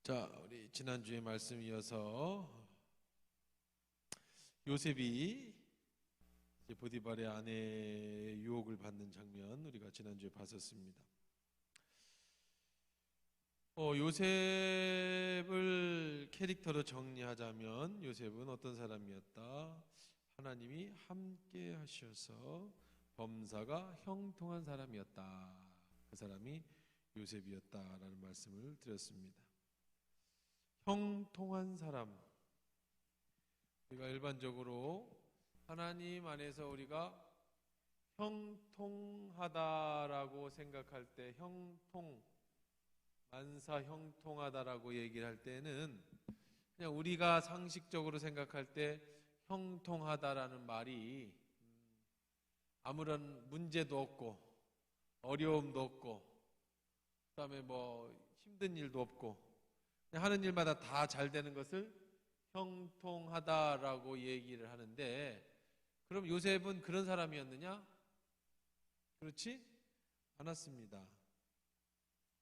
자, 우리 지난주에 말씀 이어서 요셉이 이제 보디발의 아내의 유혹을 받는 장면 우리가 지난주에 봤었습니다. 요셉을 캐릭터로 정리하자면 요셉은 어떤 사람이었다? 하나님이 함께 하셔서 범사가 형통한 사람이었다. 그 사람이 요셉이었다라는 말씀을 드렸습니다. 형통한 사람, 우리가 일반적으로 하나님 안에서 우리가 형통하다라고 생각할 때 만사 형통하다라고 얘기를 할 때는 그냥 우리가 상식적으로 생각할 때 형통하다라는 말이 아무런 문제도 없고 어려움도 없고 그다음에 힘든 일도 없고 하는 일마다 다 잘 되는 것을 형통하다라고 얘기를 하는데, 그럼 요셉은 그런 사람이었느냐? 그렇지 않았습니다.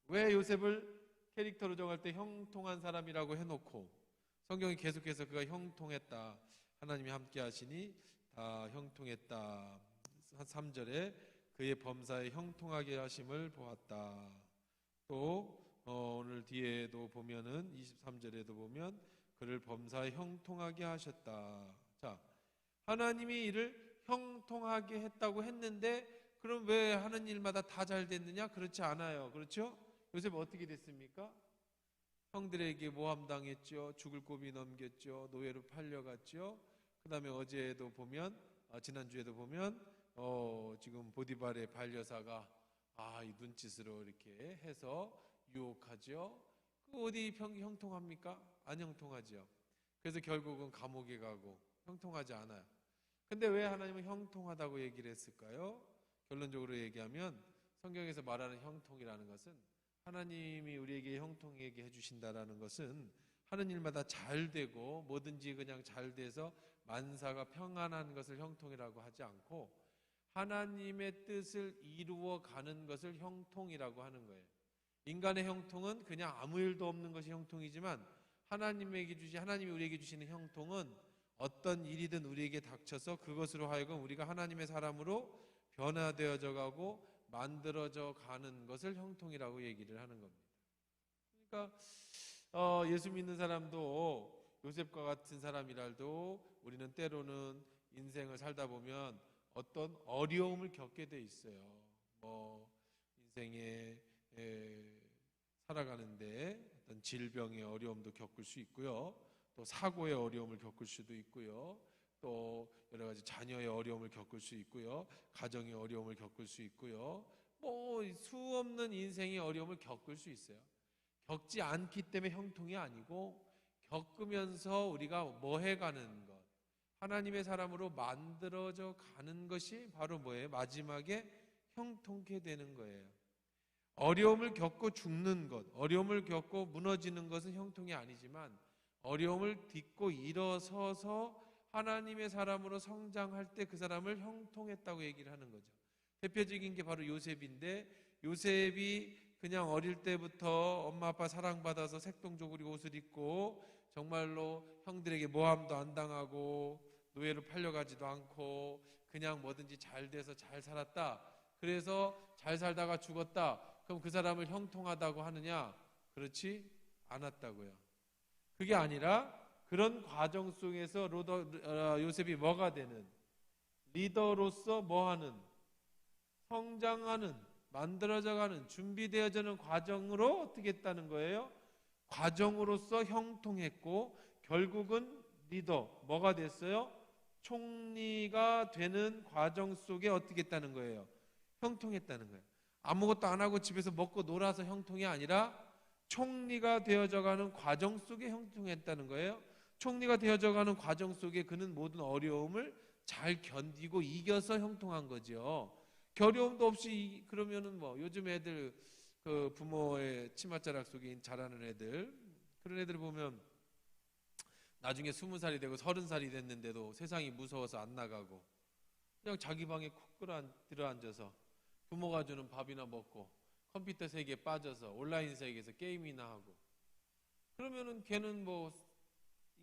왜 요셉을 캐릭터로 정할 때 형통한 사람이라고 해놓고 성경이 계속해서 그가 형통했다, 하나님이 함께 하시니 다 형통했다, 3절에 그의 범사에 형통하게 하심을 보았다. 또 오늘 뒤에도 보면은 23절에도 보면 그를 범사에 형통하게 하셨다. 자, 하나님이 이를 형통하게 했다고 했는데 그럼 왜 하는 일마다 다 잘 됐느냐? 그렇지 않아요. 그렇죠? 요셉 어떻게 됐습니까? 형들에게 모함당했죠. 죽을 고비 넘겼죠. 노예로 팔려갔죠. 그 다음에 어제도 보면 지난주에도 보면 지금 보디발의 반려사가 이 눈짓으로 이렇게 해서 유혹하죠. 그 어디 형통합니까? 안 형통하죠. 그래서 결국은 감옥에 가고 형통하지 않아요. 근데 왜 하나님은 형통하다고 얘기를 했을까요? 결론적으로 얘기하면 성경에서 말하는 형통이라는 것은 하나님이 우리에게 형통하게 해주신다라는 것은 하는 일마다 잘 되고 뭐든지 그냥 잘 돼서 만사가 평안한 것을 형통이라고 하지 않고 하나님의 뜻을 이루어 가는 것을 형통이라고 하는 거예요. 인간의 형통은 그냥 아무 일도 없는 것이 형통이지만 하나님이 우리에게 주시는 형통은 어떤 일이든 우리에게 닥쳐서 그것으로 하여금 우리가 하나님의 사람으로 변화되어져 가고 만들어져 가는 것을 형통이라고 얘기를 하는 겁니다. 그러니까 예수 믿는 사람도 요셉과 같은 사람이라도 우리는 때로는 인생을 살다 보면 어떤 어려움을 겪게 돼 있어요. 인생에 살아가는데 어떤 질병의 어려움도 겪을 수 있고요. 또 사고의 어려움을 겪을 수도 있고요. 또 여러 가지 자녀의 어려움을 겪을 수 있고요. 가정의 어려움을 겪을 수 있고요. 수없는 인생의 어려움을 겪을 수 있어요. 겪지 않기 때문에 형통이 아니고 겪으면서 우리가 해가는 것, 하나님의 사람으로 만들어져 가는 것이 바로 마지막에 형통케 되는 거예요. 어려움을 겪고 죽는 것, 어려움을 겪고 무너지는 것은 형통이 아니지만 어려움을 딛고 일어서서 하나님의 사람으로 성장할 때 그 사람을 형통했다고 얘기를 하는 거죠. 대표적인 게 바로 요셉인데, 요셉이 그냥 어릴 때부터 엄마 아빠 사랑받아서 색동저고리 옷을 입고 정말로 형들에게 모함도 안 당하고 노예로 팔려가지도 않고 그냥 뭐든지 잘 돼서 잘 살았다. 그래서 잘 살다가 죽었다. 그럼 그 사람을 형통하다고 하느냐? 그렇지 않았다고요. 그게 아니라 그런 과정 속에서 요셉이 뭐가 되는? 리더로서 뭐하는? 성장하는, 만들어져가는, 준비되어지는 과정으로 어떻게 했다는 거예요? 과정으로서 형통했고 결국은 리더, 뭐가 됐어요? 총리가 되는 과정 속에 어떻게 했다는 거예요? 형통했다는 거예요. 아무것도 안 하고 집에서 먹고 놀아서 형통이 아니라 총리가 되어져가는 과정 속에 형통했다는 거예요. 총리가 되어져가는 과정 속에 그는 모든 어려움을 잘 견디고 이겨서 형통한 거죠. 겨려움도 없이 그러면은 요즘 애들 그 부모의 치맛자락 속에 자라는 애들, 그런 애들 보면 나중에 20살이 되고 30살이 됐는데도 세상이 무서워서 안 나가고 그냥 자기 방에 콕 들어앉아서 부모가 주는 밥이나 먹고 컴퓨터 세계에 빠져서 온라인 세계에서 게임이나 하고 그러면은 걔는 뭐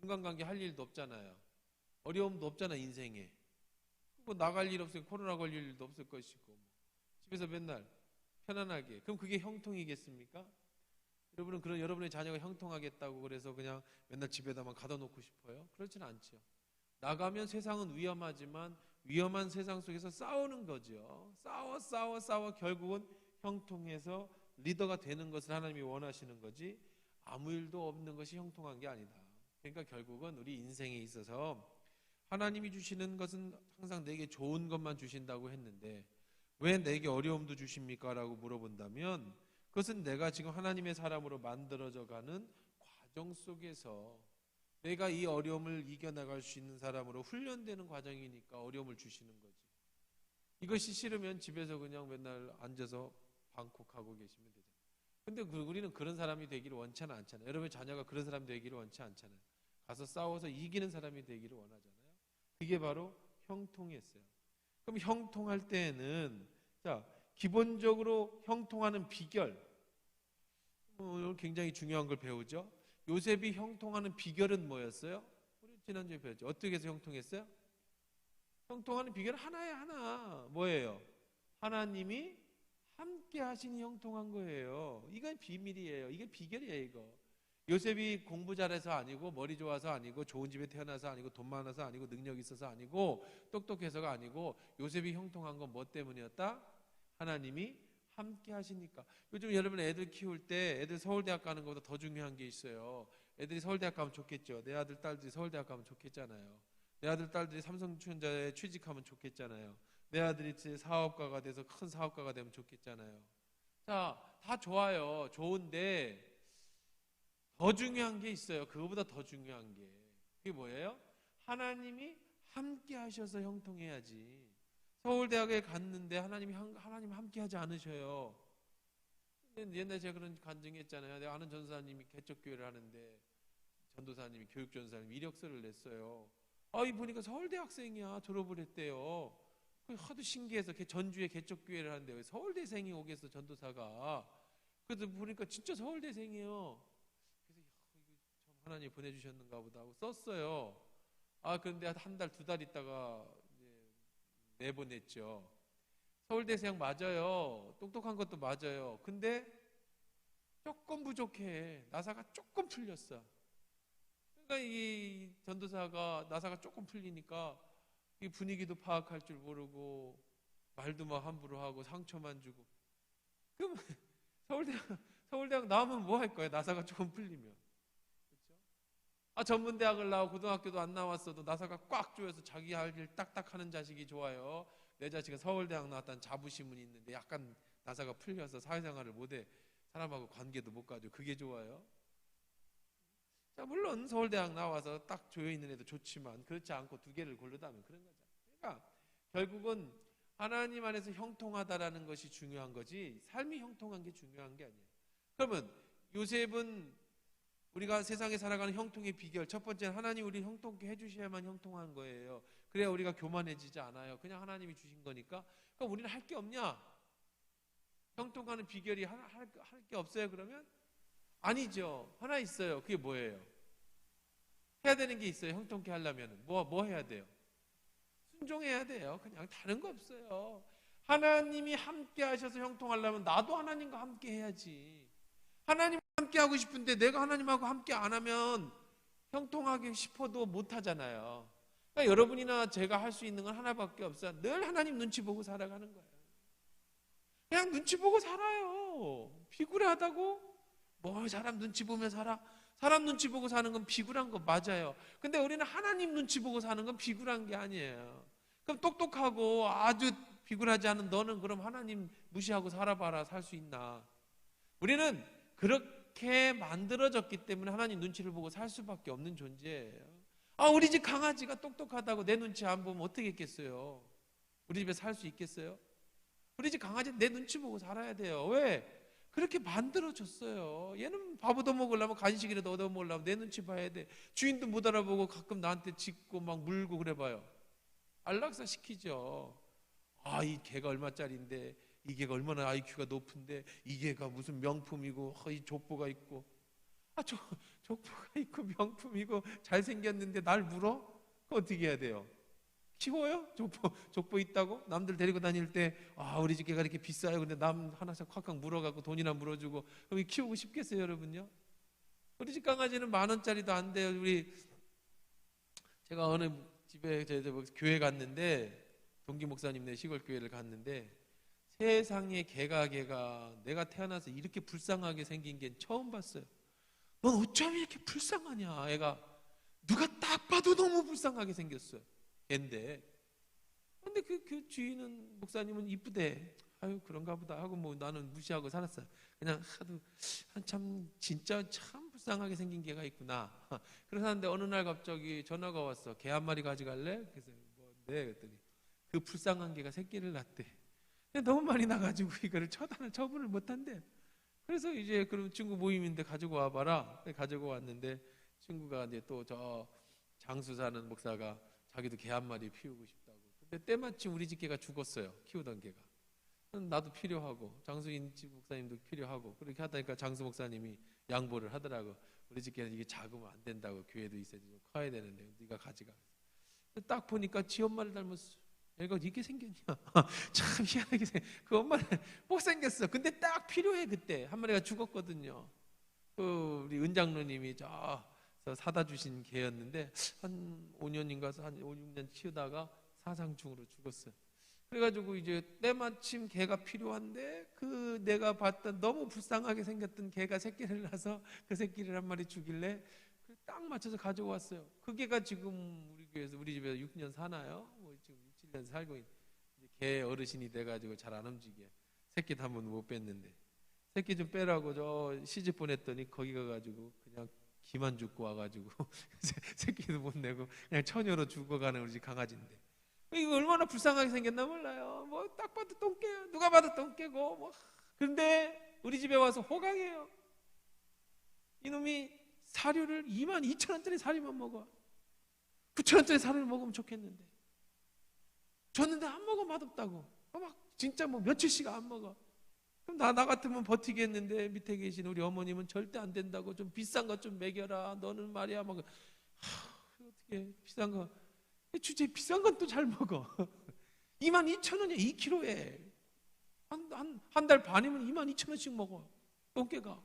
인간관계 할 일도 없잖아요. 어려움도 없잖아, 인생에. 뭐 나갈 일 없으면 코로나 걸릴 일도 없을 것이고, 집에서 맨날 편안하게. 그럼 그게 형통이겠습니까? 여러분은 그런 여러분의 자녀가 형통하겠다고 그래서 그냥 맨날 집에다만 가둬놓고 싶어요? 그렇지는 않죠. 나가면 세상은 위험하지만 위험한 세상 속에서 싸우는 거죠. 싸워 결국은 형통해서 리더가 되는 것을 하나님이 원하시는 거지, 아무 일도 없는 것이 형통한 게 아니다. 그러니까 결국은 우리 인생에 있어서 하나님이 주시는 것은 항상 내게 좋은 것만 주신다고 했는데 왜 내게 어려움도 주십니까? 라고 물어본다면 그것은 내가 지금 하나님의 사람으로 만들어져 가는 과정 속에서 내가 이 어려움을 이겨나갈 수 있는 사람으로 훈련되는 과정이니까 어려움을 주시는 거지. 이것이 싫으면 집에서 그냥 맨날 앉아서 방콕하고 계시면 되잖아요. 근데 우리는 그런 사람이 되기를 원치는 않잖아요. 여러분의 자녀가 그런 사람이 되기를 원치 않잖아요. 가서 싸워서 이기는 사람이 되기를 원하잖아요. 그게 바로 형통했어요. 그럼 형통할 때에는 자, 기본적으로 형통하는 비결, 굉장히 중요한 걸 배우죠. 요셉이 형통하는 비결은 뭐였어요? 우리 지난주에 배웠죠. 어떻게 해서 형통했어요? 형통하는 비결은 하나에 하나. 뭐예요? 하나님이 함께 하시니 형통한 거예요. 이건 비밀이에요. 이게 비결이에요, 이거. 요셉이 공부 잘해서 아니고 머리 좋아서 아니고 좋은 집에 태어나서 아니고 돈 많아서 아니고 능력 있어서 아니고 똑똑해서가 아니고 요셉이 형통한 건 뭐 때문이었다? 하나님이 함께 하시니까. 요즘 여러분 애들 키울 때 애들 서울대학 가는 것보다 더 중요한 게 있어요. 애들이 서울대학 가면 좋겠죠. 내 아들 딸들이 서울대학 가면 좋겠잖아요. 내 아들 딸들이 삼성전자에 취직하면 좋겠잖아요. 내 아들이 사업가가 돼서 큰 사업가가 되면 좋겠잖아요. 자, 다 좋아요. 좋은데 더 중요한 게 있어요. 그거보다 더 중요한 게. 그게 뭐예요? 하나님이 함께 하셔서 형통해야지. 서울대학에 갔는데 하나님 함께 하지 않으셔요. 옛날에 제가 그런 간증했잖아요. 내가 아는 전도사님이 개척교회를 하는데 전도사님이 교육전도사님이 이력서를 냈어요. 이 보니까 서울대 학생이야. 졸업을 했대요. 하도 신기해서 전주에 개척교회를 하는데 왜 서울대생이 오겠어, 전도사가. 그래서 보니까 진짜 서울대생이에요. 그래서 참 하나님 보내주셨는가 보다 하고 썼어요. 그런데 한 달, 두 달 있다가 내보냈죠. 서울대생 맞아요. 똑똑한 것도 맞아요. 근데 조금 부족해. 나사가 조금 풀렸어. 그러니까 이 전도사가 나사가 조금 풀리니까 이 분위기도 파악할 줄 모르고 말도 막 함부로 하고 상처만 주고. 그럼 서울대학 나오면 뭐 할 거예요? 나사가 조금 풀리면. 그렇죠? 전문대학을 나오고 고등학교도 안 나왔어도 나사가 꽉 조여서 자기 할 일 딱딱 하는 자식이 좋아요. 내 자식은 서울대학 나왔다는 자부심은 있는데 약간 나사가 풀려서 사회생활을 못해. 사람하고 관계도 못 가지고 그게 좋아요. 자, 물론 서울대학 나와서 딱 조여있는 애도 좋지만 그렇지 않고 두 개를 고르다면 그런 거죠. 그러니까 결국은 하나님 안에서 형통하다라는 것이 중요한 거지 삶이 형통한 게 중요한 게 아니에요. 그러면 요셉은 우리가 세상에 살아가는 형통의 비결, 첫 번째는 하나님 우리 형통케 해주셔야만 형통한 거예요. 그래야 우리가 교만해지지 않아요. 그냥 하나님이 주신 거니까. 그럼 우리는 할 게 없냐? 형통하는 비결이 할 게 없어요 그러면? 아니죠. 하나 있어요. 그게 뭐예요? 해야 되는 게 있어요. 형통케 하려면 뭐 해야 돼요? 순종해야 돼요. 그냥 다른 거 없어요. 하나님이 함께 하셔서 형통하려면 나도 하나님과 함께 해야지. 하나님 함께 하고 싶은데 내가 하나님하고 함께 안 하면 형통하게 싶어도 못 하잖아요. 그러니까 여러분이나 제가 할 수 있는 건 하나밖에 없어요. 늘 하나님 눈치 보고 살아가는 거예요. 그냥 눈치 보고 살아요. 비굴하다고? 뭘 사람 눈치 보며 살아? 사람 눈치 보고 사는 건 비굴한 거 맞아요. 근데 우리는 하나님 눈치 보고 사는 건 비굴한 게 아니에요. 그럼 똑똑하고 아주 비굴하지 않은 너는 그럼 하나님 무시하고 살아봐라. 살 수 있나? 우리는 그렇게 만들어졌기 때문에 하나님 눈치를 보고 살 수밖에 없는 존재예요. 우리 집 강아지가 똑똑하다고 내 눈치 안 보면 어떻게 했겠어요? 우리 집에 살 수 있겠어요? 우리 집 강아지는 내 눈치 보고 살아야 돼요. 왜? 그렇게 만들어졌어요. 얘는 밥 얻어먹으려면 간식이라도 얻어먹으려면 내 눈치 봐야 돼. 주인도 못 알아보고 가끔 나한테 짖고 막 물고 그래봐요. 안락사 시키죠. 이 개가 얼마짜리인데, 이 개가 얼마나 IQ가 높은데, 이 개가 무슨 명품이고, 이 족보가 있고. 족보가 있고 명품이고 잘생겼는데 날 물어? 그거 어떻게 해야 돼요? 키워요? 족보 있다고? 남들 데리고 다닐 때 우리 집 개가 이렇게 비싸요. 근데 남 하나씩 콱콱 물어갖고 돈이나 물어주고 그럼 키우고 싶겠어요, 여러분요? 우리 집 강아지는 10,000원짜리도 안 돼요. 제가 어느 집에 교회 갔는데 동기 목사님네 시골 교회를 갔는데 세상에 개가 내가 태어나서 이렇게 불쌍하게 생긴 게 처음 봤어요. 넌 어쩜 이렇게 불쌍하냐? 애가 누가 딱 봐도 너무 불쌍하게 생겼어요. 걔인데 근데 그 주인은 목사님은 이쁘대. 아유 그런가 보다 하고 뭐 나는 무시하고 살았어요. 그냥 하도 참 진짜 참 불쌍하게 생긴 개가 있구나. 그래서 하는데 어느 날 갑자기 전화가 왔어. 개 한 마리 가져갈래? 그래서 네 그랬더니 그 불쌍한 개가 새끼를 낳대. 근데 너무 많이 나가지고 이거를 처분을 못한대. 그래서 이제 그럼 친구 모임인데 가지고 와봐라. 가지고 왔는데 친구가 이제 또 저 장수 사는 목사가 자기도 개 한 마리 키우고 싶다고. 근데 때마침 우리 집 개가 죽었어요. 키우던 개가. 나도 필요하고 장수인 집 목사님도 필요하고 그렇게 하다니까 장수 목사님이 양보를 하더라고. 우리 집 개는 이게 작으면 안 된다고. 교회도 있어야지 좀 커야 되는데 네가 가져가. 딱 보니까 지 엄마를 닮았어. 애가 이렇게 생겼냐? 참 희한하게 그 엄마는 못생겼어. 근데 딱 필요해. 그때 한 마리가 죽었거든요. 우리 은장로님이 사다 주신 개였는데 한 5년인가 한 5, 6년 키우다가 사상충으로 죽었어요. 그래가지고 이제 때마침 개가 필요한데 내가 봤던 너무 불쌍하게 생겼던 개가 새끼를 낳아서 그 새끼를 한 마리 주길래 딱 맞춰서 가지고 왔어요. 그 개가 지금 우리 교회에서 우리 집에서 6년 사나요? 뭐 지금 6, 7년 살고 있는 개 어르신이 돼가지고 잘 안 움직여. 새끼도 한 번 못 뺐는데 새끼 좀 빼라고 저 시집 보냈더니 거기 가가지고 그냥 기만 죽고 와가지고 새끼도 못 내고 그냥 처녀로 죽어가는 우리 집 강아지인데 이거 얼마나 불쌍하게 생겼나 몰라요. 뭐 딱 봐도 똥개요. 누가 봐도 똥개고 뭐. 근데 우리 집에 와서 호강해요. 이놈이 사료를 22,000원짜리 사료만 먹어. 9,000원짜리 사료를 먹으면 좋겠는데 줬는데 안 먹어. 맛없다고. 막 진짜 뭐 며칠씩 안 먹어. 그럼 나 같으면 버티겠는데 밑에 계신 우리 어머님은 절대 안 된다고. 좀 비싼 것 좀 먹여라. 너는 말이야 막 어떻게 비싼 거 주제 비싼 건 또 잘 먹어. 22,000원이야 2kg에. 한 달 반이면 22,000원씩 먹어. 똥개가.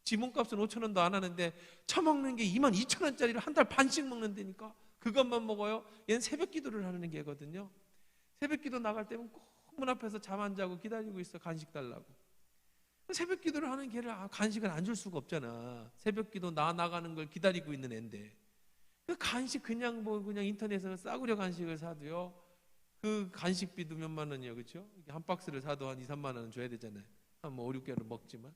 지 몸값은 5,000원도 안 하는데 처먹는 게 22,000원짜리를 한 달 반씩 먹는다니까. 그것만 먹어요. 얘는 새벽 기도를 하는 개거든요. 새벽 기도 나갈 때면 꼭 문 앞에서 잠 안 자고 기다리고 있어. 간식 달라고. 새벽 기도를 하는 개를 간식을 안 줄 수가 없잖아. 새벽 기도 나가는 걸 기다리고 있는 애인데 그 간식 그냥 인터넷에서 싸구려 간식을 사도요. 그 간식비도 몇만 원이요. 그렇죠? 한 박스를 사도 한 2, 3만 원 줘야 되잖아요. 한 5, 6개월을 먹지만.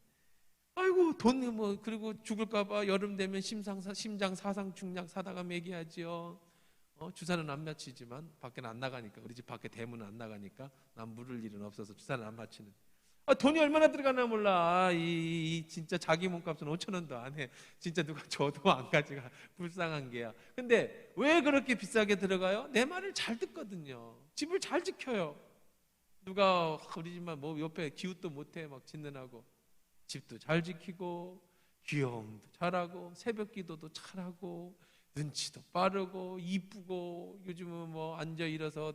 아이고 돈 그리고 죽을까 봐 여름 되면 심장 사상 중약 사다가 먹여야지요. 주사는 안 맞히지만 밖에는 안 나가니까. 우리 집 밖에 대문은 안 나가니까 난 물을 일은 없어서 주사는 안 맞히는. 돈이 얼마나 들어가나 몰라. 이 진짜 자기 몸값은 5,000원도 안 해. 진짜 누가 줘도 안 가져가. 불쌍한 게야. 근데 왜 그렇게 비싸게 들어가요? 내 말을 잘 듣거든요. 집을 잘 지켜요. 누가 우리 집만 뭐 옆에 기웃도 못해 막 짓는하고. 집도 잘 지키고 귀여움도 잘하고 새벽 기도도 잘하고 눈치도 빠르고 이쁘고 요즘은 뭐 앉아 일어서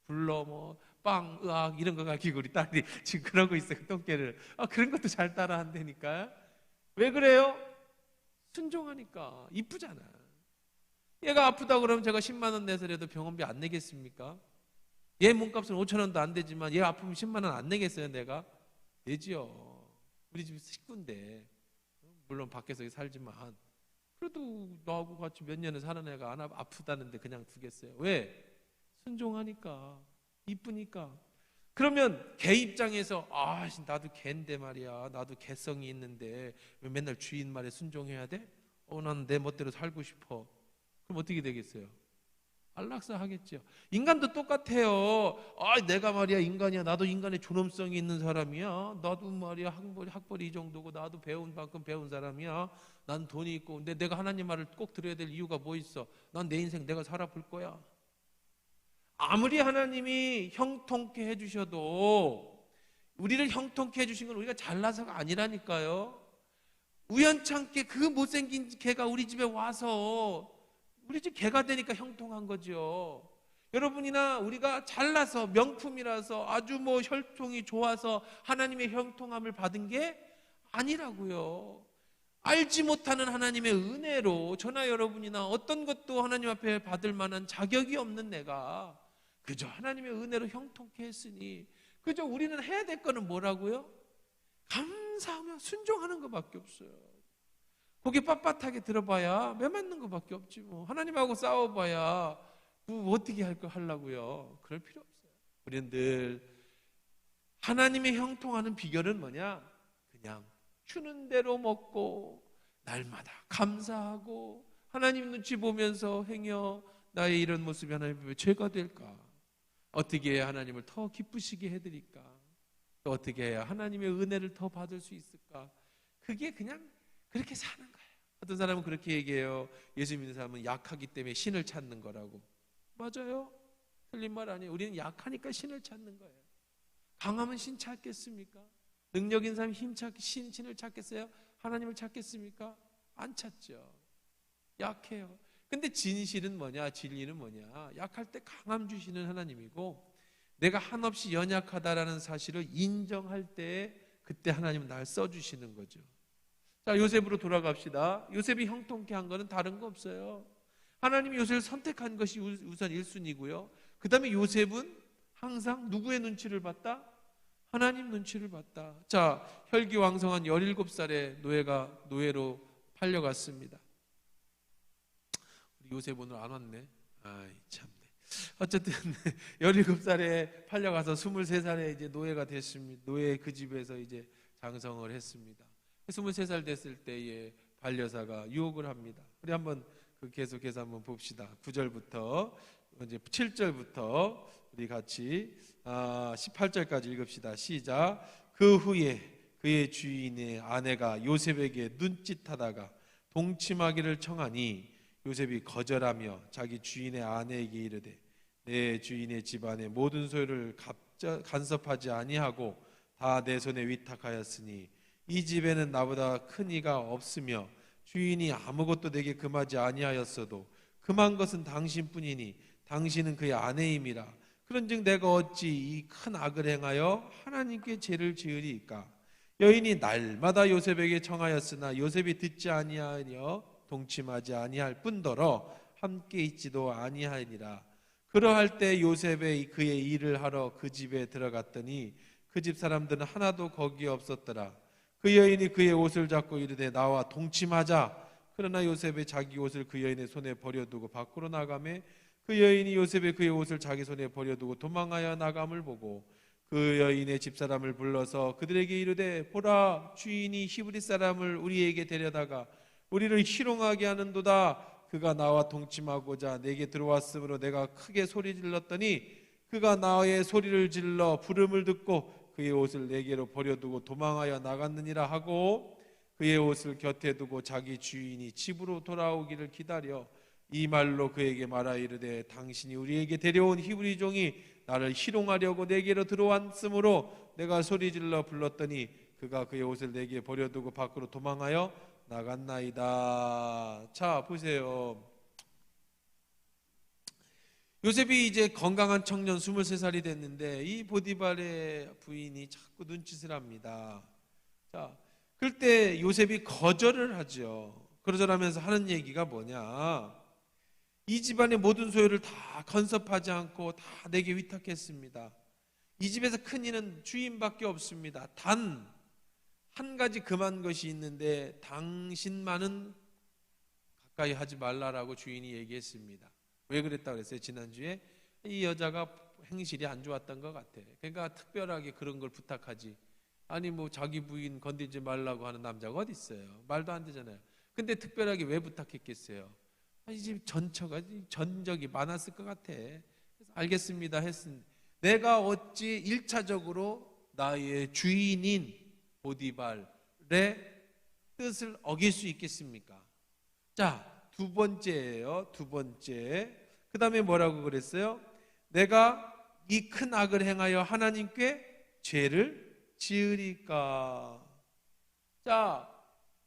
불러 뭐 빵, 으악 이런 거 가지고 우리 딸이 지금 그러고 있어요. 똥개를. 그런 것도 잘 따라 한다니까. 왜 그래요? 순종하니까. 이쁘잖아. 얘가 아프다 그러면 제가 10만 원 내서라도 병원비 안 내겠습니까? 얘 몸값은 5,000원도 안 되지만 얘 아프면 10만 원 안 내겠어요 내가? 내지요. 우리 집 식구인데 물론 밖에서 살지만 그래도 나하고 같이 몇 년을 사는 애가 안 아프다는데 그냥 두겠어요. 왜? 순종하니까. 이쁘니까. 그러면 개 입장에서 나도 개인데 말이야. 나도 개성이 있는데 왜 맨날 주인 말에 순종해야 돼? 난 내 멋대로 살고 싶어. 그럼 어떻게 되겠어요? 안락사 하겠죠. 인간도 똑같아요. 내가 말이야 인간이야. 나도 인간의 존엄성이 있는 사람이야. 나도 말이야 학벌이 이 정도고 나도 배운 만큼 배운 사람이야. 난 돈이 있고. 근데 내가 하나님 말을 꼭 들어야 될 이유가 뭐 있어? 난 내 인생 내가 살아볼 거야. 아무리 하나님이 형통케 해주셔도 우리를 형통케 해주신 건 우리가 잘나서가 아니라니까요. 우연찮게 그 못생긴 개가 우리 집에 와서 우리 집 개가 되니까 형통한 거죠. 여러분이나 우리가 잘나서 명품이라서 아주 뭐 혈통이 좋아서 하나님의 형통함을 받은 게 아니라고요. 알지 못하는 하나님의 은혜로 저나 여러분이나 어떤 것도 하나님 앞에 받을 만한 자격이 없는 내가 그저 하나님의 은혜로 형통케 했으니 그저 우리는 해야 될 거는 뭐라고요? 감사하며 순종하는 것밖에 없어요. 고개 빳빳하게 들어봐야 매 맞는 것밖에 없지 뭐. 하나님하고 싸워봐야 뭐 어떻게 하려고요? 그럴 필요 없어요. 우리는 늘 하나님의 형통하는 비결은 뭐냐? 그냥 주는 대로 먹고 날마다 감사하고 하나님 눈치 보면서 행여 나의 이런 모습이 하나님 왜 죄가 될까? 어떻게 해야 하나님을 더 기쁘시게 해드릴까? 또 어떻게 해야 하나님의 은혜를 더 받을 수 있을까? 그게 그냥 그렇게 사는 거예요. 어떤 사람은 그렇게 얘기해요. 예수 믿는 사람은 약하기 때문에 신을 찾는 거라고. 맞아요. 틀린 말 아니에요. 우리는 약하니까 신을 찾는 거예요. 강하면 신 찾겠습니까? 능력 있는 사람이 신을 찾겠어요? 하나님을 찾겠습니까? 안 찾죠. 약해요. 근데 진실은 뭐냐? 진리는 뭐냐? 약할 때 강함 주시는 하나님이고 내가 한없이 연약하다라는 사실을 인정할 때 그때 하나님은 날 써주시는 거죠. 자, 요셉으로 돌아갑시다. 요셉이 형통케 한 거는 다른 거 없어요. 하나님이 요셉을 선택한 것이 우선 1순위고요. 그 다음에 요셉은 항상 누구의 눈치를 봤다? 하나님 눈치를 봤다. 자, 혈기왕성한 17살의 노예로 팔려갔습니다. 우리 요셉 오늘 안 왔네. 아이 참네. 어쨌든 17살에 팔려가서 23살에 이제 노예가 됐습니다. 노예 그 집에서 이제 장성을 했습니다. 23살 됐을 때에 반려사가 유혹을 합니다. 우리 한번 계속해서 한번 봅시다. 9절부터 이제 7절부터 우리 같이 18절까지 읽읍시다. 시작. 그 후에 그의 주인의 아내가 요셉에게 눈짓하다가 동침하기를 청하니 요셉이 거절하며 자기 주인의 아내에게 이르되 내 주인의 집안의 모든 소유를 간섭하지 아니하고 다 내 손에 위탁하였으니 이 집에는 나보다 큰 이가 없으며 주인이 아무것도 내게 금하지 아니하였어도 금한 것은 당신뿐이니 당신은 그의 아내임이라. 그런즉 내가 어찌 이 큰 악을 행하여 하나님께 죄를 지으리이까. 여인이 날마다 요셉에게 청하였으나 요셉이 듣지 아니하여 동침하지 아니할 뿐더러 함께 있지도 아니하니라. 그러할 때 요셉이 그의 일을 하러 그 집에 들어갔더니 그 집 사람들은 하나도 거기에 없었더라. 그 여인이 그의 옷을 잡고 이르되 나와 동침하자. 그러나 요셉이 자기 옷을 그 여인의 손에 버려두고 밖으로 나가매 그 여인이 요셉이 그의 옷을 자기 손에 버려두고 도망하여 나감을 보고 그 여인의 집사람을 불러서 그들에게 이르되 보라 주인이 히브리 사람을 우리에게 데려다가 우리를 희롱하게 하는도다. 그가 나와 동침하고자 내게 들어왔으므로 내가 크게 소리 질렀더니 그가 나의 소리를 질러 부름을 듣고 그의 옷을 내게로 버려두고 도망하여 나갔느니라 하고 그의 옷을 곁에 두고 자기 주인이 집으로 돌아오기를 기다려 이 말로 그에게 말하 이르되 당신이 우리에게 데려온 히브리 종이 나를 희롱하려고 내게로 들어왔으므로 내가 소리질러 불렀더니 그가 그의 옷을 내게 버려두고 밖으로 도망하여 나갔나이다. 자 보세요. 요셉이 이제 건강한 청년 23살이 됐는데 이 보디발의 부인이 자꾸 눈짓을 합니다. 자, 그럴 때 요셉이 거절을 하죠. 거절하면서 하는 얘기가 뭐냐? 이 집안의 모든 소유를 다 간섭하지 않고 다 내게 위탁했습니다. 이 집에서 큰 이는 주인밖에 없습니다. 단 한 가지 금한 것이 있는데 당신만은 가까이 하지 말라라고 주인이 얘기했습니다. 왜 그랬다고 그랬어요? 지난주에 이 여자가 행실이 안 좋았던 것 같아. 그러니까 특별하게 그런 걸 부탁하지. 아니 뭐 자기 부인 건들지 말라고 하는 남자가 어디 있어요? 말도 안 되잖아요. 근데 특별하게 왜 부탁했겠어요? 이 집 전적이 많았을 것 같아. 그래서 알겠습니다 했으니 내가 어찌 1차적으로 나의 주인인 보디발의 뜻을 어길 수 있겠습니까? 자, 두 번째예요. 두 번째. 그 다음에 뭐라고 그랬어요? 내가 이 큰 악을 행하여 하나님께 죄를 지으리까. 자,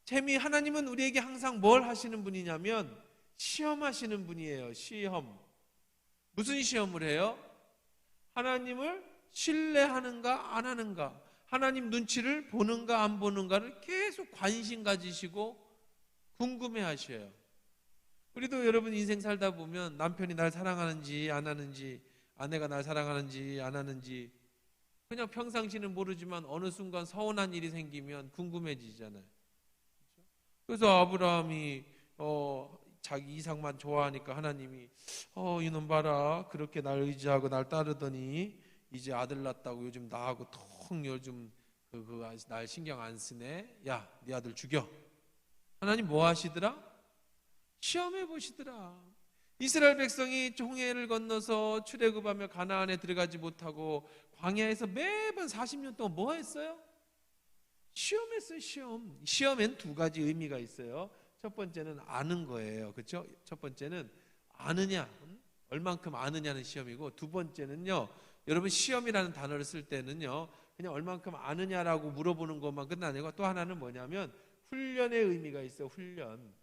하나님은 우리에게 항상 뭘 하시는 분이냐면 시험하시는 분이에요. 시험. 무슨 시험을 해요? 하나님을 신뢰하는가 안 하는가, 하나님 눈치를 보는가 안 보는가를 계속 관심 가지시고 궁금해 하셔요. 우리도 여러분 인생 살다 보면 남편이 날 사랑하는지 안 하는지, 아내가 날 사랑하는지 안 하는지 그냥 평상시는 모르지만 어느 순간 서운한 일이 생기면 궁금해지잖아요. 그래서 아브라함이 자기 이삭만 좋아하니까 하나님이 이놈 봐라, 그렇게 날 의지하고 날 따르더니 이제 아들 낳았다고 요즘 나하고 통 요즘 날 신경 안 쓰네. 야, 네 아들 죽여. 하나님 뭐 하시더라? 시험해 보시더라. 이스라엘 백성이 홍해를 건너서 출애굽하며 가나안에 들어가지 못하고 광야에서 매번 40년 동안 뭐 했어요? 시험했어요. 시험엔 두 가지 의미가 있어요. 첫 번째는 아는 거예요. 그렇죠? 첫 번째는 아느냐, 얼만큼 아느냐는 시험이고, 두 번째는요, 여러분 시험이라는 단어를 쓸 때는요 그냥 얼만큼 아느냐라고 물어보는 것만 끝나는 또 하나는 뭐냐면 훈련의 의미가 있어요. 훈련.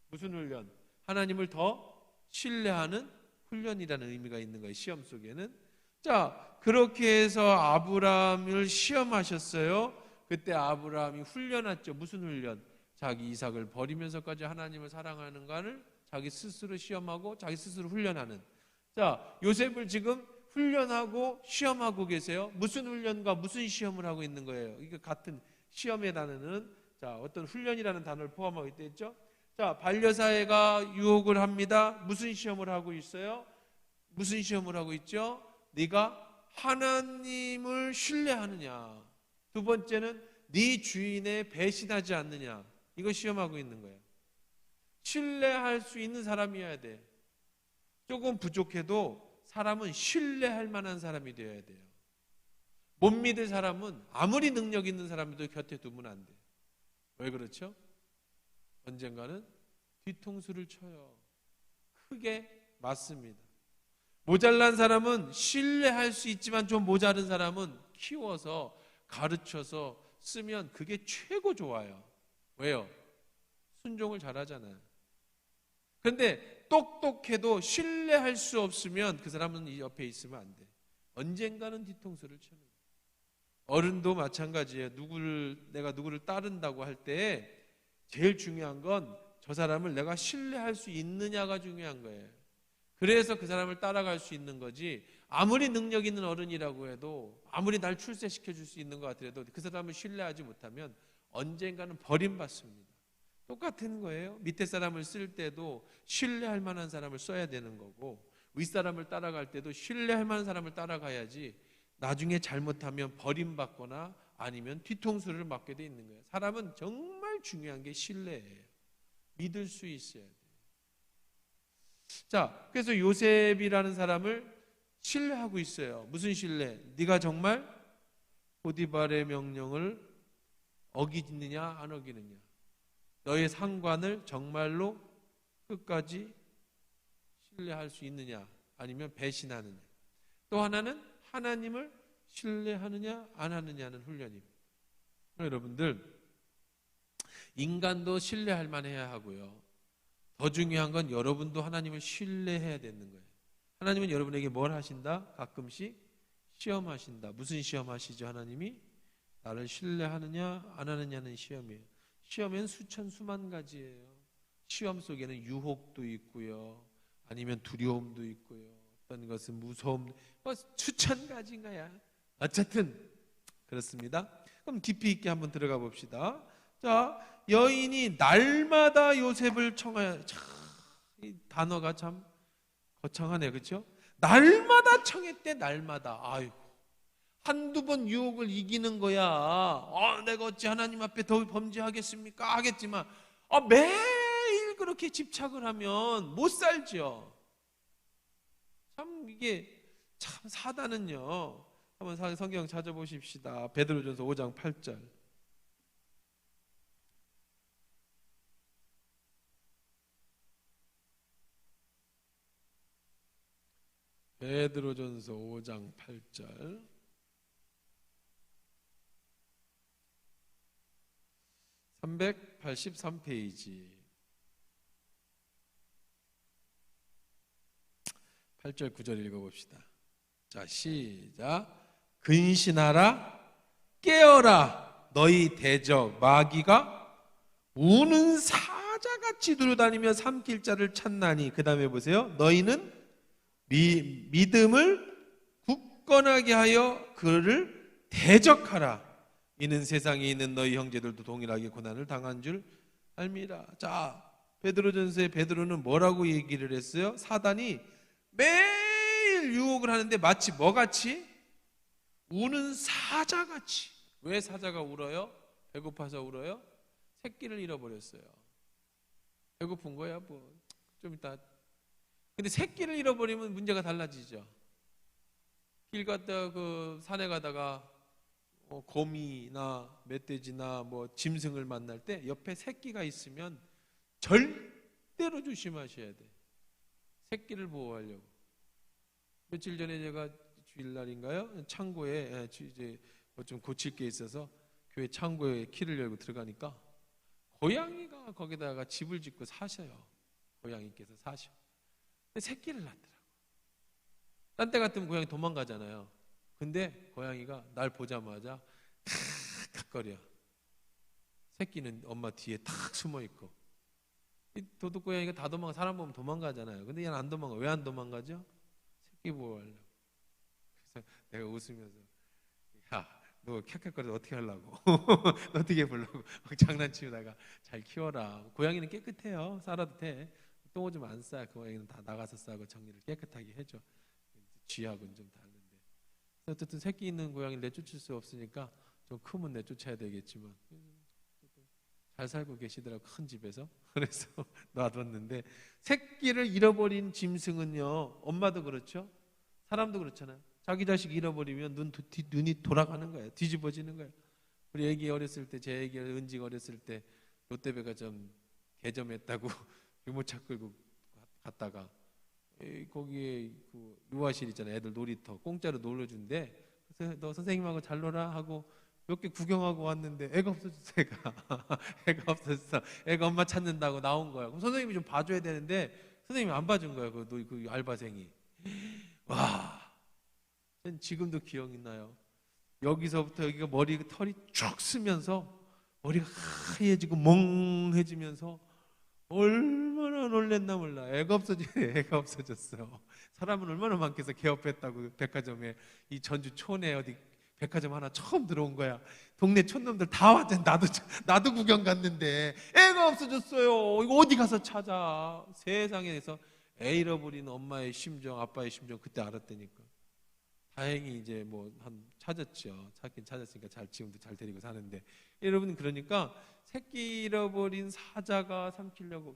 무슨 훈련? 하나님을 더 신뢰하는 훈련이라는 의미가 있는 거예요. 시험 속에는. 자, 그렇게 해서 아브라함을 시험하셨어요. 그때 아브라함이 훈련했죠. 무슨 훈련? 자기 이삭을 버리면서까지 하나님을 사랑하는가를 자기 스스로 시험하고 자기 스스로 훈련하는. 자, 요셉을 지금 훈련하고 시험하고 계세요. 무슨 훈련과 무슨 시험을 하고 있는 거예요? 이게 같은 시험의 단어는 자, 어떤 훈련이라는 단어를 포함하고 있겠죠. 자, 반려사회가 유혹을 합니다. 무슨 시험을 하고 있어요? 무슨 시험을 하고 있죠? 네가 하나님을 신뢰하느냐. 두 번째는 네 주인에 배신하지 않느냐. 이거 시험하고 있는 거예요. 신뢰할 수 있는 사람이어야 돼. 조금 부족해도 사람은 신뢰할 만한 사람이 되어야 돼요. 못 믿을 사람은 아무리 능력 있는 사람도 곁에 두면 안 돼. 왜 그렇죠? 언젠가는 뒤통수를 쳐요. 크게 맞습니다. 모자란 사람은 신뢰할 수 있지만 좀 모자른 사람은 키워서 가르쳐서 쓰면 그게 최고 좋아요. 왜요? 순종을 잘하잖아요. 그런데 똑똑해도 신뢰할 수 없으면 그 사람은 이 옆에 있으면 안 돼. 언젠가는 뒤통수를 쳐요. 어른도 마찬가지예요. 내가 누구를 따른다고 할 때 제일 중요한 건 저 사람을 내가 신뢰할 수 있느냐가 중요한 거예요. 그래서 그 사람을 따라갈 수 있는 거지, 아무리 능력 있는 어른이라고 해도, 아무리 날 출세시켜 줄 수 있는 것 같더라도 그 사람을 신뢰하지 못하면 언젠가는 버림받습니다. 똑같은 거예요. 밑에 사람을 쓸 때도 신뢰할 만한 사람을 써야 되는 거고, 윗사람을 따라갈 때도 신뢰할 만한 사람을 따라가야지 나중에 잘못하면 버림받거나 아니면 뒤통수를 맞게 돼 있는 거예요. 사람은 정말 중요한 게 신뢰예요. 믿을 수 있어야 돼요. 자, 그래서 요셉이라는 사람을 신뢰하고 있어요. 무슨 신뢰? 네가 정말 보디발의 명령을 어기느냐 안 어기느냐, 너의 상관을 정말로 끝까지 신뢰할 수 있느냐 아니면 배신하느냐. 또 하나는 하나님을 신뢰하느냐 안 하느냐는 훈련입니다. 여러분들, 인간도 신뢰할 만해야 하고요, 더 중요한 건 여러분도 하나님을 신뢰해야 되는 거예요. 하나님은 여러분에게 뭘 하신다? 가끔씩 시험하신다. 무슨 시험하시죠? 하나님이 나를 신뢰하느냐 안 하느냐는 시험이에요. 시험엔 수천 수만 가지예요. 시험 속에는 유혹도 있고요, 아니면 두려움도 있고요, 어떤 것은 무서움, 수천 가지인 거야. 어쨌든 그렇습니다. 그럼 깊이 있게 한번 들어가 봅시다. 자, 여인이 날마다 요셉을 청하여, 이 단어가 참 거창하네, 그렇죠? 날마다 청했대. 날마다. 아이고, 한두 번 유혹을 이기는 거야. 내가 어찌 하나님 앞에 더 범죄하겠습니까? 하겠지만 매일 그렇게 집착을 하면 못 살죠. 참 이게 참 사단은요. 한번 성경 찾아보십시다. 베드로전서 5장 8절. 베드로전서 5장 8절. 383페이지 8절 9절 읽어봅시다. 자, 시작. 근신하라, 깨어라, 너희 대적 마귀가 우는 사자같이 두루다니며 삼킬 자를 찾나니. 그 다음에 보세요. 너희는 믿음을 굳건하게 하여 그를 대적하라. 이는 세상에 있는 너희 형제들도 동일하게 고난을 당한 줄 알미라. 자, 베드로전서에 베드로는 뭐라고 얘기를 했어요? 사단이 매일 유혹을 하는데 마치 뭐같이? 우는 사자같이. 왜 사자가 울어요? 배고파서 울어요? 새끼를 잃어버렸어요. 배고픈 거야 뭐 좀 이따. 근데 새끼를 잃어버리면 문제가 달라지죠. 길 갔다가 그 산에 가다가 거미나 멧돼지나 뭐 짐승을 만날 때 옆에 새끼가 있으면 절대로 조심하셔야 돼. 새끼를 보호하려고. 며칠 전에 제가 주일날인가요? 창고에 이제 뭐 좀 고칠 게 있어서 교회 창고에 키를 열고 들어가니까 고양이가 거기다가 집을 짓고 사셔요. 고양이께서 사셔. 근데 새끼를 낳더라고. 딴 때 같으면 고양이 도망가잖아요. 근데 고양이가 날 보자마자 탁탁거려. 새끼는 엄마 뒤에 탁 숨어 있고. 이 도둑 고양이가 다 사람 보면 도망가잖아요. 근데 얘는 안 도망가. 왜 안 도망가죠? 새끼 보호하려고. 그래서 내가 웃으면서, 야, 너 캬캬거려서 어떻게 하려고? 너 어떻게 보려고? 장난치다가 잘 키워라. 고양이는 깨끗해요. 살아도 돼. 똥오줌 안 싸. 그 고양이는 다 나가서 싸고 정리를 깨끗하게 해줘. 쥐하고는 좀 다른데. 어쨌든 새끼 있는 고양이를 내쫓을 수 없으니까 좀 크면 내쫓아야 되겠지만 잘 살고 계시더라고, 큰 집에서. 그래서 놔뒀는데, 새끼를 잃어버린 짐승은요, 엄마도 그렇죠, 사람도 그렇잖아요. 자기 자식 잃어버리면 눈이 돌아가는 거예요. 뒤집어지는 거예요. 우리 애기 어렸을 때, 제 애기 은지가 어렸을 때 롯데백화점 개점했다고 유모차 끌고 갔다가 거기에 그 유아실 있잖아요. 애들 놀이터 공짜로 놀러준대. 그래서 너 선생님하고 잘 놀아 하고 몇 개 구경하고 왔는데 애가 없어졌어. 애가 없어졌어. 애가 엄마 찾는다고 나온 거야. 그럼 선생님이 좀 봐줘야 되는데 선생님이 안 봐준 거야. 그 알바생이. 와, 전 지금도 기억이 나요. 여기서부터 여기가 털이 쭉 쓰면서 머리가 하얘지고 멍해지면서 얼마나 놀랬나 몰라. 애가 없어졌어. 사람은 얼마나 많겠어. 개업했다고 백화점에, 이 전주 촌에 어디 백화점 하나 처음 들어온 거야. 동네 촌놈들 다 왔잖아. 나도 구경 갔는데 애가 없어졌어요. 이거 어디 가서 찾아. 세상에서 애 잃어버린 엄마의 심정, 아빠의 심정 그때 알았다니까. 다행히 이제 뭐 찾았죠. 찾긴 찾았으니까 지금도 잘 데리고 사는데. 여러분, 그러니까 새끼 잃어버린 사자가 삼키려고.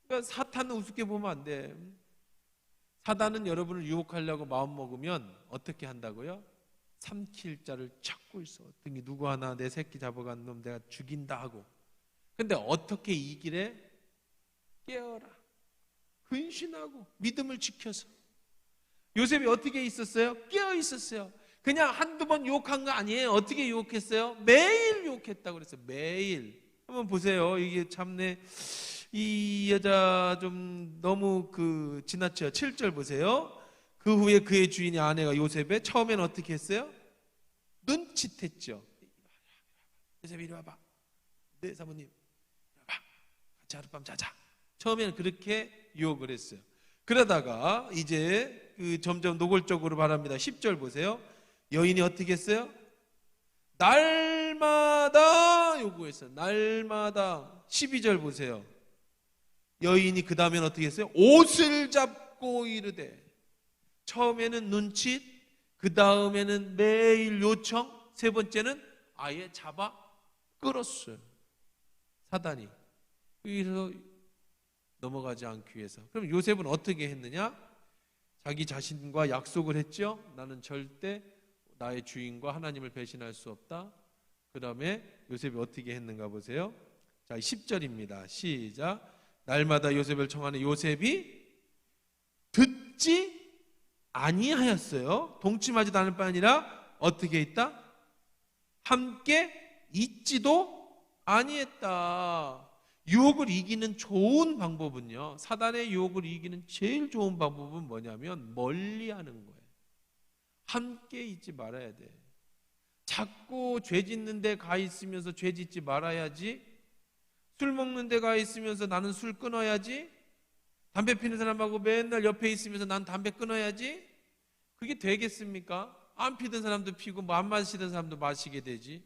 그러니까 사탄은 우습게 보면 안 돼. 사단은 여러분을 유혹하려고 마음 먹으면 어떻게 한다고요? 삼킬 자를 찾고 있어. 어떤 누구 하나 내 새끼 잡아간 놈 내가 죽인다 하고. 근데 어떻게 이기래? 깨어라, 근신하고 믿음을 지켜서. 요셉이 어떻게 있었어요? 깨어 있었어요. 그냥 한두 번 유혹한 거 아니에요. 어떻게 유혹했어요? 매일 유혹했다고 그랬어요. 매일. 한번 보세요. 이게 참네. 이 여자 좀 너무 지나쳐요. 7절 보세요. 그 후에 그의 주인이 아내가 요셉에 처음에는 어떻게 했어요? 눈짓했죠. 요셉 이리 와봐. 네 사모님 이리 와봐. 같이 하룻밤 자자. 처음에는 그렇게 유혹을 했어요. 그러다가 이제 점점 노골적으로 말합니다. 10절 보세요. 여인이 어떻게 했어요? 날마다 요구했어요. 날마다. 12절 보세요. 여인이 그 다음엔 어떻게 했어요? 옷을 잡고 이르되. 처음에는 눈짓, 그 다음에는 매일 요청, 세 번째는 아예 잡아 끌었어요. 사단이. 그래서 넘어가지 않기 위해서. 그럼 요셉은 어떻게 했느냐? 자기 자신과 약속을 했죠. 나는 절대 나의 주인과 하나님을 배신할 수 없다. 그 다음에 요셉이 어떻게 했는가 보세요. 자, 10절입니다. 시작. 날마다 요셉을 청하는 요셉이 듣지 아니하였어요. 동침하지도 않을 뿐 아니라 어떻게 있다? 함께 있지도 아니했다. 유혹을 이기는 좋은 방법은요, 사단의 유혹을 이기는 제일 좋은 방법은 뭐냐면 멀리하는 거예요. 함께 있지 말아야 돼. 자꾸 죄 짓는 데 가 있으면서 죄 짓지 말아야지. 술 먹는 데 가 있으면서 나는 술 끊어야지. 담배 피는 사람하고 맨날 옆에 있으면서 난 담배 끊어야지. 그게 되겠습니까? 안 피던 사람도 피고 뭐 안 마시던 사람도 마시게 되지.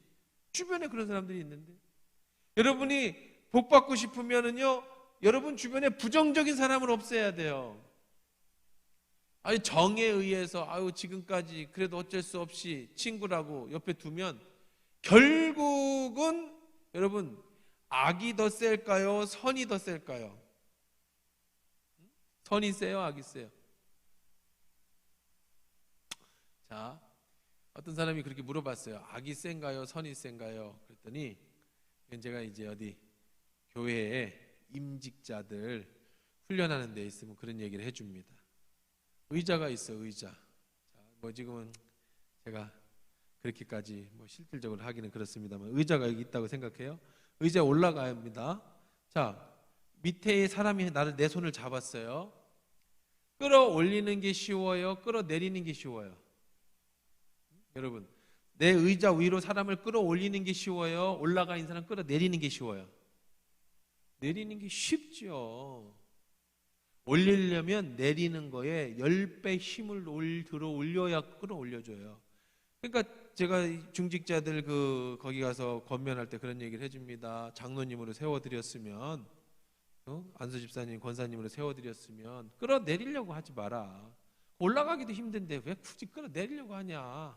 주변에 그런 사람들이 있는데, 여러분이 복 받고 싶으면은요, 여러분 주변에 부정적인 사람을 없애야 돼요. 아니, 정에 의해서 아유 지금까지 그래도 어쩔 수 없이 친구라고 옆에 두면 결국은 여러분, 악이 더 셀까요? 선이 더 셀까요? 선이 세요? 악이 세요? 자, 어떤 사람이 그렇게 물어봤어요. 악이 센가요? 선이 센가요? 그랬더니 제가 이제 어디 교회에 임직자들 훈련하는 데 있으면 그런 얘기를 해줍니다. 의자가 있어, 의자. 자, 뭐 지금은 제가 그렇게까지 뭐 실질적으로 하기는 그렇습니다만 의자가 여기 있다고 생각해요. 의자에 올라가야 합니다. 자, 밑에 사람이 내 손을 잡았어요. 끌어올리는 게 쉬워요? 끌어내리는 게 쉬워요? 여러분, 내 의자 위로 사람을 끌어올리는 게 쉬워요? 올라가 있는 사람 끌어내리는 게 쉬워요? 내리는 게 쉽죠. 올리려면 내리는 거에 10배 힘을 들어 올려야 끌어올려줘요. 그러니까 제가 중직자들 거기 가서 권면할 때 그런 얘기를 해줍니다. 장로님으로 세워드렸으면, 안수 집사님, 권사님으로 세워드렸으면 끌어내리려고 하지 마라. 올라가기도 힘든데 왜 굳이 끌어내리려고 하냐.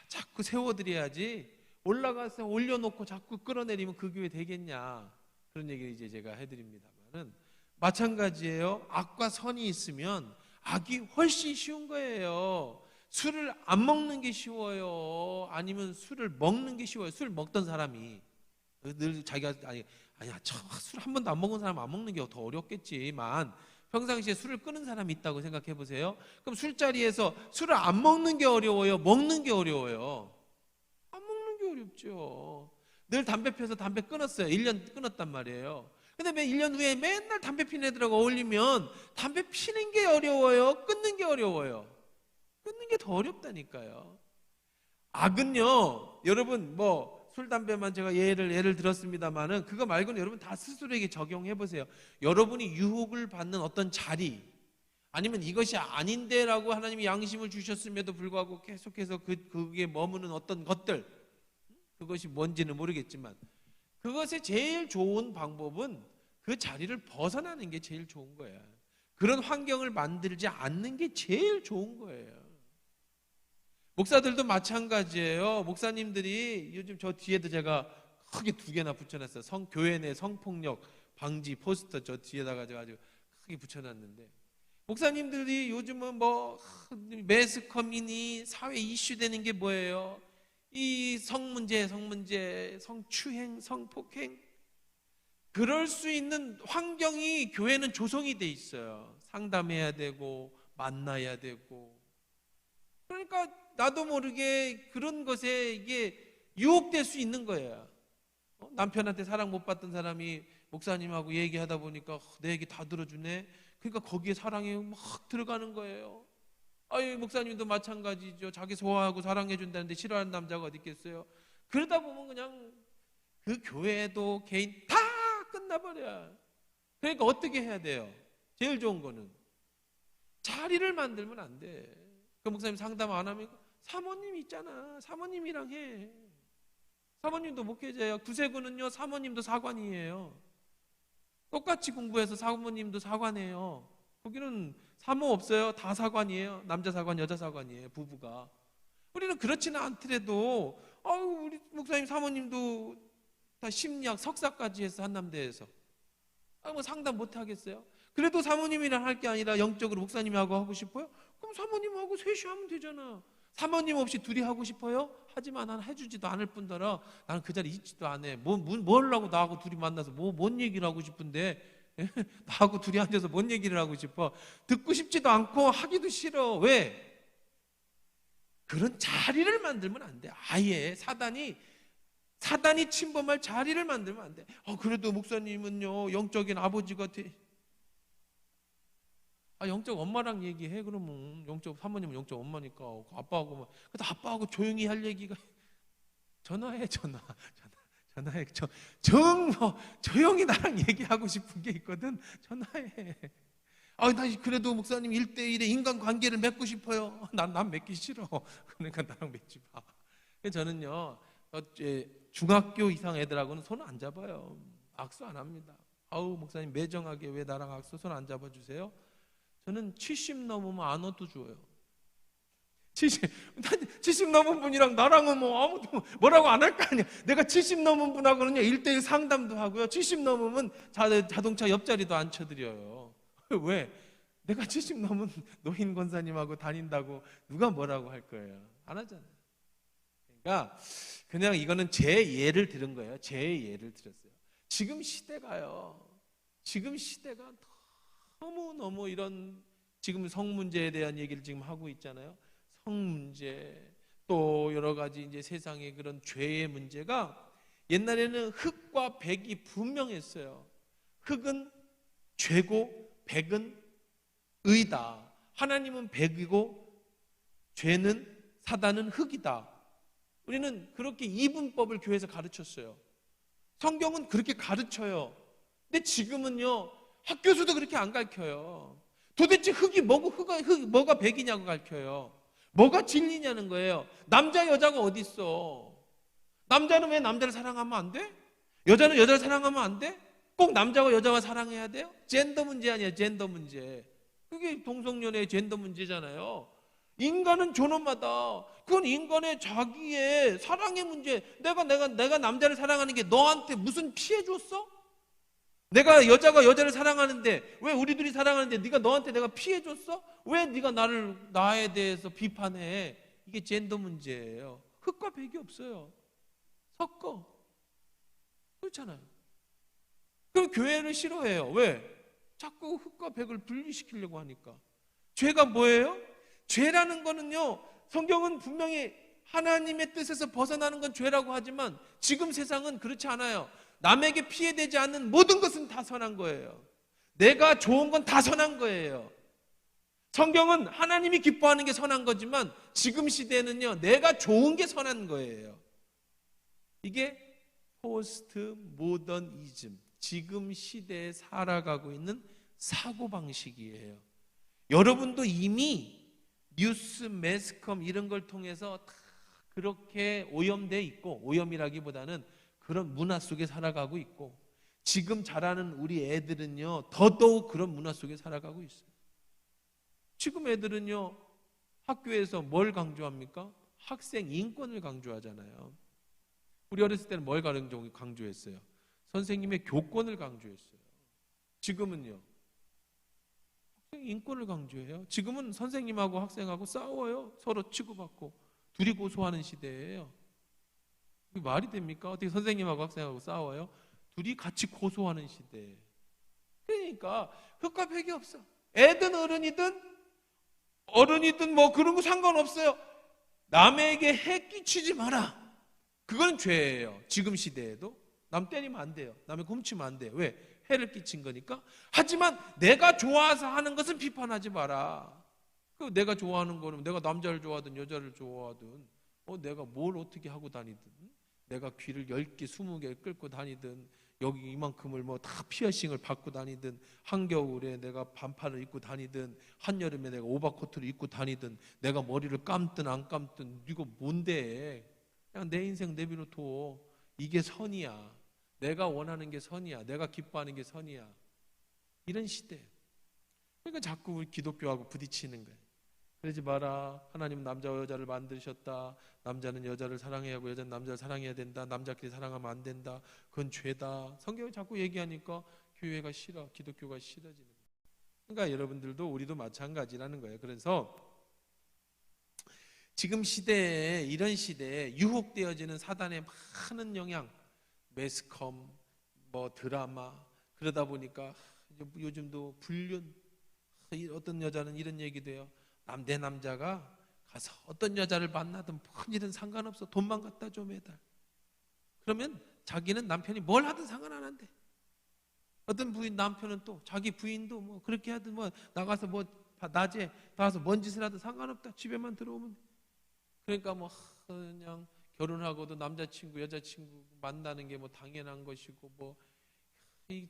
자꾸 세워드려야지. 올라가서 올려놓고 자꾸 끌어내리면 그 교회 되겠냐. 그런 얘기를 이제 제가 해드립니다만은 마찬가지예요. 악과 선이 있으면 악이 훨씬 쉬운 거예요. 술을 안 먹는 게 쉬워요? 아니면 술을 먹는 게 쉬워요? 술 먹던 사람이 늘 자기가 아니야, 술 한 번도 안 먹은 사람 안 먹는 게 더 어렵겠지만 평상시에 술을 끊은 사람이 있다고 생각해 보세요. 그럼 술자리에서 술을 안 먹는 게 어려워요? 먹는 게 어려워요? 안 먹는 게 어렵죠. 늘 담배 피워서 담배 끊었어요. 1년 끊었단 말이에요. 근데 1년 후에 맨날 담배 피는 애들하고 어울리면 담배 피는 게 어려워요? 끊는 게 어려워요? 끊는 게 더 어렵다니까요. 악은요, 여러분 술, 담배만 제가 예를 들었습니다만은 그거 말고는 여러분 다 스스로에게 적용해 보세요. 여러분이 유혹을 받는 어떤 자리, 아니면 이것이 아닌데라고 하나님이 양심을 주셨음에도 불구하고 계속해서 그게 머무는 어떤 것들, 그것이 뭔지는 모르겠지만 그것의 제일 좋은 방법은 그 자리를 벗어나는 게 제일 좋은 거예요. 그런 환경을 만들지 않는 게 제일 좋은 거예요. 목사들도 마찬가지예요. 목사님들이 요즘 저 뒤에도 제가 크게 2개나 붙여놨어요. 교회 내 성폭력 방지 포스터 저 뒤에다가 제가 아주 크게 붙여놨는데, 목사님들이 요즘은 매스컴이니 사회 이슈 되는 게 뭐예요? 이 성문제, 성추행, 성폭행. 그럴 수 있는 환경이 교회는 조성이 돼 있어요. 상담해야 되고 만나야 되고. 그러니까 나도 모르게 그런 것에 이게 유혹될 수 있는 거예요. 남편한테 사랑 못 받던 사람이 목사님하고 얘기하다 보니까 내 얘기 다 들어주네. 그러니까 거기에 사랑이 막 들어가는 거예요. 목사님도 마찬가지죠. 자기 소화하고 사랑해 준다는데 싫어하는 남자가 어디 있겠어요? 그러다 보면 그냥 그 교회도 개인 다 끝나버려요. 그러니까 어떻게 해야 돼요? 제일 좋은 거는 자리를 만들면 안 돼. 그 목사님 상담 안 하면 사모님 있잖아. 사모님이랑 해. 사모님도 목회자예요. 구세군은요, 사모님도 사관이에요. 똑같이 공부해서 사모님도 사관이에요. 거기는 사모 없어요. 다 사관이에요. 남자 사관, 여자 사관이에요. 부부가. 우리는 그렇지는 않더라도 우리 목사님 사모님도 다 심리학 석사까지 해서 한남대에서 상담 못 하겠어요? 그래도 사모님이랑 할 게 아니라 영적으로 목사님하고 하고 싶어요? 그럼 사모님하고 셋이 하면 되잖아. 사모님 없이 둘이 하고 싶어요? 하지만 난 해주지도 않을 뿐더러 나는 그 자리에 있지도 않아. 뭘 하려고 나하고 둘이 만나서 뭔 얘기를 하고 싶은데 나하고 둘이 앉아서 뭔 얘기를 하고 싶어? 듣고 싶지도 않고 하기도 싫어. 왜? 그런 자리를 만들면 안 돼. 아예 사단이 사단이 침범할 자리를 만들면 안 돼. 그래도 목사님은요 영적인 아버지가 돼. 영적 엄마랑 얘기해. 그러면 영적 사모님은 영적 엄마니까 아빠하고 그래도 아빠하고 조용히 할 얘기가 전화해. 전화해. 조용히 나랑 얘기하고 싶은 게 있거든. 전화해. 나 그래도 목사님 1대1의 인간관계를 맺고 싶어요. 난 맺기 싫어. 그러니까 나랑 맺지 마. 저는요 중학교 이상 애들하고는 손 안 잡아요. 악수 안 합니다. 목사님 매정하게 왜 나랑 악수 손 안 잡아주세요? 저는 70 넘으면 안 얻어줘요. 70 넘은 분이랑 나랑은 뭐 아무도 뭐라고 안 할 거 아니야. 내가 70 넘은 분하고는요 1대1 상담도 하고요. 70 넘으면 자동차 옆자리도 앉혀드려요. 왜? 내가 70 넘은 노인 권사님하고 다닌다고 누가 뭐라고 할 거예요? 안 하잖아요. 그러니까 그냥 이거는 제 예를 들은 거예요. 제 예를 들었어요. 지금 시대가 너무 이런 지금 성 문제에 대한 얘기를 지금 하고 있잖아요. 성 문제 또 여러 가지 이제 세상의 그런 죄의 문제가 옛날에는 흑과 백이 분명했어요. 흑은 죄고 백은 의다. 하나님은 백이고 죄는 사단은 흑이다. 우리는 그렇게 이분법을 교회에서 가르쳤어요. 성경은 그렇게 가르쳐요. 근데 지금은요 학교에서도 그렇게 안 가르쳐요. 도대체 흑이 뭐고 뭐가 백이냐고 가르쳐요. 뭐가 진리냐는 거예요. 남자 여자가 어디 있어? 남자는 왜 남자를 사랑하면 안 돼? 여자는 여자를 사랑하면 안 돼? 꼭 남자와 여자와 사랑해야 돼요? 젠더 문제 아니에요. 젠더 문제. 그게 동성연애의 젠더 문제잖아요. 인간은 존엄하다. 그건 인간의 자기의 사랑의 문제. 내가 남자를 사랑하는 게 너한테 무슨 피해 줬어? 내가 여자가 여자를 사랑하는데 왜 우리 둘이 사랑하는데 네가 너한테 내가 피해 줬어? 왜 네가 나에 대해서 비판해? 이게 젠더 문제예요. 흑과 백이 없어요. 섞어. 그렇잖아요. 그럼 교회를 싫어해요. 왜? 자꾸 흑과 백을 분리시키려고 하니까. 죄가 뭐예요? 죄라는 거는요, 성경은 분명히 하나님의 뜻에서 벗어나는 건 죄라고 하지만 지금 세상은 그렇지 않아요. 남에게 피해되지 않는 모든 것은 다 선한 거예요. 내가 좋은 건 다 선한 거예요. 성경은 하나님이 기뻐하는 게 선한 거지만 지금 시대에는요, 내가 좋은 게 선한 거예요. 이게 포스트 모더니즘, 지금 시대에 살아가고 있는 사고방식이에요. 여러분도 이미 뉴스, 매스컴 이런 걸 통해서 다 그렇게 오염돼 있고, 오염이라기보다는 그런 문화 속에 살아가고 있고, 지금 자라는 우리 애들은요 더더욱 그런 문화 속에 살아가고 있어요. 지금 애들은요 학교에서 뭘 강조합니까? 학생 인권을 강조하잖아요. 우리 어렸을 때는 뭘 강조했어요? 선생님의 교권을 강조했어요. 지금은요 학생 인권을 강조해요. 지금은 선생님하고 학생하고 싸워요. 서로 치고받고 둘이 고소하는 시대예요. 이게 말이 됩니까? 어떻게 선생님하고 학생하고 싸워요? 둘이 같이 고소하는 시대예요. 그러니까 흑과 백이 없어. 애든 어른이든 뭐 그런 거 상관없어요. 남에게 해 끼치지 마라. 그건 죄예요. 지금 시대에도 남 때리면 안 돼요. 남의 훔치면 안 돼요. 왜? 해를 끼친 거니까. 하지만 내가 좋아서 하는 것은 비판하지 마라. 내가 좋아하는 거는 내가 남자를 좋아하든 여자를 좋아하든 내가 뭘 어떻게 하고 다니든 내가 귀를 10개 20개 끌고 다니든 여기 이만큼을 뭐 다 피어싱을 받고 다니든 한겨울에 내가 반팔을 입고 다니든 한여름에 내가 오버코트를 입고 다니든 내가 머리를 감든 안 감든 이거 뭔데? 그냥 내 인생 내비놓고 이게 선이야. 내가 원하는 게 선이야. 내가 기뻐하는 게 선이야. 이런 시대. 그러니까 자꾸 우리 기독교하고 부딪히는 거예요. 그러지 마라. 하나님은 남자와 여자를 만드셨다. 남자는 여자를 사랑해야 하고 여자는 남자를 사랑해야 된다. 남자끼리 사랑하면 안 된다. 그건 죄다. 성경이 자꾸 얘기하니까 교회가 싫어. 기독교가 싫어지는 거예요. 그러니까 여러분들도 우리도 마찬가지라는 거예요. 그래서 지금 시대에 이런 시대에 유혹되어지는 사단의 많은 영향, 매스컴, 뭐 드라마 그러다 보니까 요즘도 불륜 어떤 여자는 이런 얘기도 해요. 내 남자가 가서 어떤 여자를 만나든 뭔 일은 상관없어. 돈만 갖다 줘 매달. 그러면 자기는 남편이 뭘 하든 상관 안 한대. 어떤 남편은 또 자기 부인도 뭐 그렇게 하든 뭐 나가서 뭐 낮에 나가서 뭔 짓을 하든 상관없다. 집에만 들어오면. 그러니까 뭐 그냥 결혼하고도 남자친구 여자친구 만나는 게 뭐 당연한 것이고 뭐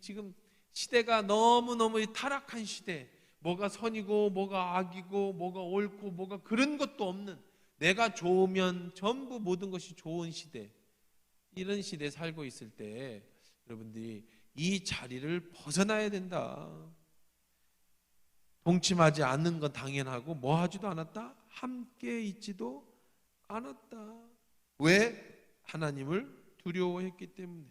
지금 시대가 너무너무 타락한 시대, 뭐가 선이고 뭐가 악이고 뭐가 옳고 뭐가 그런 것도 없는, 내가 좋으면 전부 모든 것이 좋은 시대, 이런 시대에 살고 있을 때 여러분들이 이 자리를 벗어나야 된다. 동침하지 않는 건 당연하고 뭐 하지도 않았다? 함께 있지도 않았다. 왜? 하나님을 두려워했기 때문에.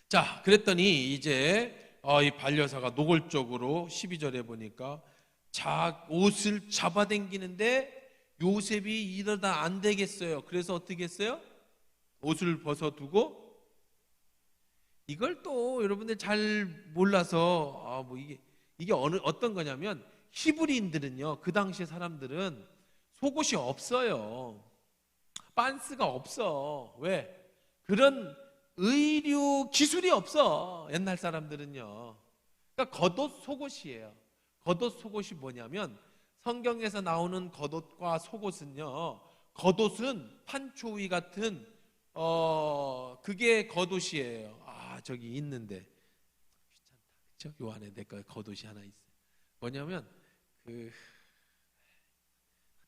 자, 그랬더니 이제 이 반려사가 노골적으로 12절에 보니까 옷을 잡아당기는데 요셉이 이러다 안 되겠어요. 그래서 어떻게 했어요? 옷을 벗어두고, 이걸 또 여러분들 잘 몰라서 뭐 이게 어떤 거냐면, 히브리인들은요, 그 당시에 사람들은 속옷이 없어요. 빤스가 없어. 왜? 그런 의류 기술이 없어. 옛날 사람들은요. 그러니까 겉옷 속옷이에요. 겉옷 속옷이 뭐냐면, 성경에서 나오는 겉옷과 속옷은요, 겉옷은 판초위 같은 그게 겉옷이에요. 저기 있는데 귀찮다, 그렇죠? 요 안에 내 거 겉옷이 하나 있어요. 뭐냐면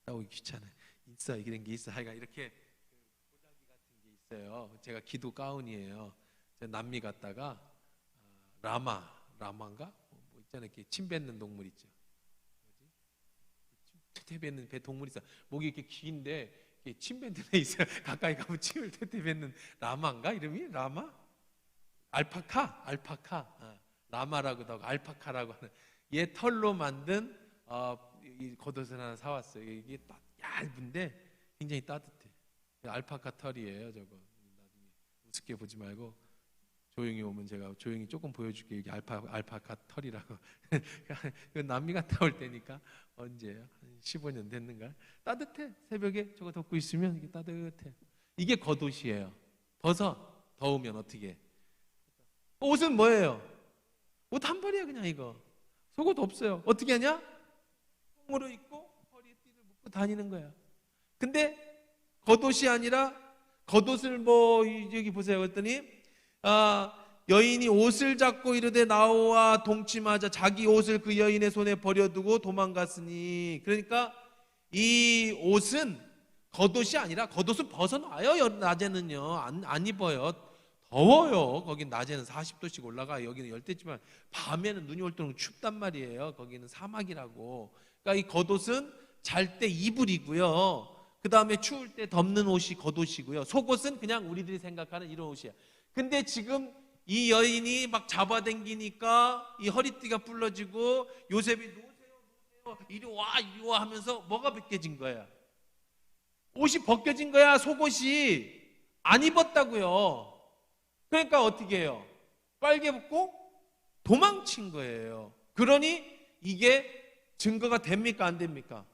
갔다 오기 귀찮아요. 있어, 이런 게 있어. 하여간 이렇게 고자기 같은 게 있어요. 제가 기도 가운이에요. 제가 남미 갔다가 라마인가 뭐 있잖아요. 이렇게 침 뱉는 동물 있죠. 퇴퇴 뱉는 배 동물 있어. 목이 이렇게 긴데 침 뱉는 애 있어요. 가까이 가면 침을 퇴퇴 뱉는 라마인가 이름이? 라마? 알파카? 라마라고도 하고 알파카라고 하는, 얘 털로 만든 이 겉옷을 하나 사왔어요. 이게 얇은데 굉장히 따뜻해. 알파카 털이에요. 저거 나중에 우습게 보지 말고 조용히 오면 제가 조용히 조금 보여줄게. 이게 알파카 털이라고. 남미 갔다 올 때니까 언제예요? 한 15년 됐는가? 따뜻해. 새벽에 저거 덮고 있으면 이게 따뜻해. 이게 겉옷이에요. 벗어. 더우면 어떻게 해? 옷은 뭐예요? 옷 한 벌이야 그냥 이거. 속옷 없어요. 어떻게 하냐? 통으로 입고 허리에 띠를 묶고 다니는 거야. 근데 겉옷이 아니라, 겉옷을 뭐 여기 보세요. 그랬더니 여인이 옷을 잡고 이르되 나와 동침하자 자기 옷을 그 여인의 손에 버려두고 도망갔으니. 그러니까 이 옷은 겉옷이 아니라, 겉옷은 벗어놔요. 낮에는요 안 입어요. 더워요. 거긴 낮에는 40도씩 올라가요. 여기는 열대지만 밤에는 눈이 올 정도로 춥단 말이에요. 거기는 사막이라고. 그러니까 이 겉옷은 잘 때 이불이고요. 그 다음에 추울 때 덮는 옷이 겉옷이고요. 속옷은 그냥 우리들이 생각하는 이런 옷이에요. 근데 지금 이 여인이 막 잡아당기니까 이 허리띠가 불러지고 요셉이 놓으세요 이리 와 하면서 뭐가 벗겨진 거야? 옷이 벗겨진 거야. 속옷이 안 입었다고요. 그러니까 어떻게 해요? 빨개 벗고 도망친 거예요. 그러니 이게 증거가 됩니까? 안 됩니까?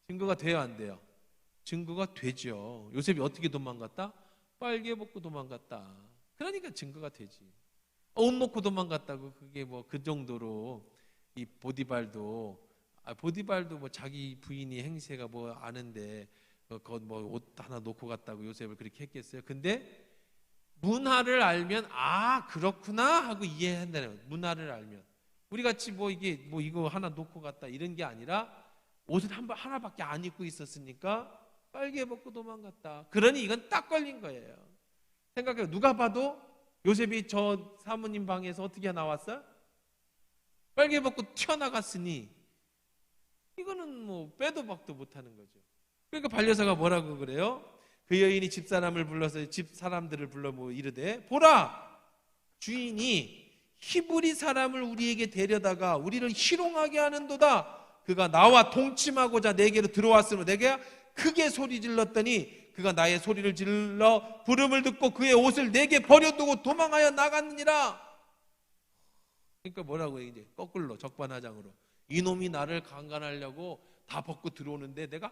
증거가 돼요? 안 돼요? 증거가 되죠. 요셉이 어떻게 도망갔다? 빨개 벗고 도망갔다. 그러니까 증거가 되지. 옷 놓고 도망갔다고 그게 뭐 그 정도로. 이 보디발도 뭐 자기 부인이 행세가 뭐 아는데 뭐 옷 하나 놓고 갔다고 요셉을 그렇게 했겠어요? 근데 문화를 알면 그렇구나 하고 이해한다는 거예요. 문화를 알면. 우리 같이 뭐 이거 하나 놓고 갔다 이런 게 아니라, 옷을 하나밖에 안 입고 있었으니까 빨개 벗고 도망갔다. 그러니 이건 딱 걸린 거예요. 생각해요. 누가 봐도 요셉이 저 사모님 방에서 어떻게 나왔어? 빨개 벗고 튀어나갔으니 이거는 뭐 빼도 박도 못하는 거죠. 그러니까 반려사가 뭐라고 그래요? 그 여인이 집사람을 불러서 집사람들을 불러 뭐 이르되, 보라, 주인이 히브리 사람을 우리에게 데려다가 우리를 희롱하게 하는도다. 그가 나와 동침하고자 내게로 들어왔으므로 내가 크게 소리 질렀더니 그가 나의 소리를 질러 부름을 듣고 그의 옷을 내게 버려두고 도망하여 나갔느니라. 그러니까 뭐라고 해? 이제 거꾸로 적반하장으로, 이놈이 나를 강간하려고 다 벗고 들어오는데 내가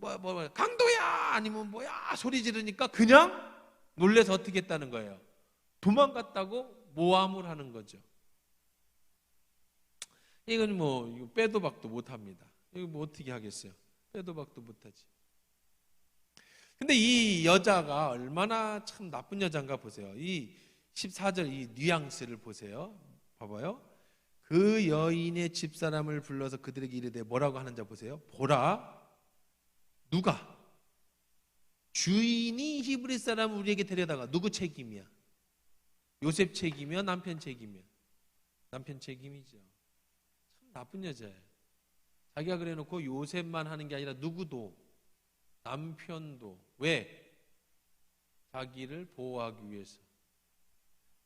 강도야 아니면 뭐야 소리 지르니까 그냥 놀래서 어떻게 했다는 거예요? 도망갔다고 모함을 하는 거죠. 이건 뭐 이거 빼도 박도 못합니다. 이거 뭐 어떻게 하겠어요? 빼도 박도 못하지. 근데 이 여자가 얼마나 참 나쁜 여자인가 보세요. 이 14절 이 뉘앙스를 보세요. 봐봐요. 그 여인의 집사람을 불러서 그들에게 이르되 뭐라고 하는지 보세요. 보라, 누가? 주인이 히브리 사람 우리에게 데려다가 누구 책임이야? 요셉 책임이야? 남편 책임이야? 남편 책임이죠. 참 나쁜 여자예요. 자기가 그래놓고 요셉만 하는 게 아니라 누구도, 남편도. 왜? 자기를 보호하기 위해서.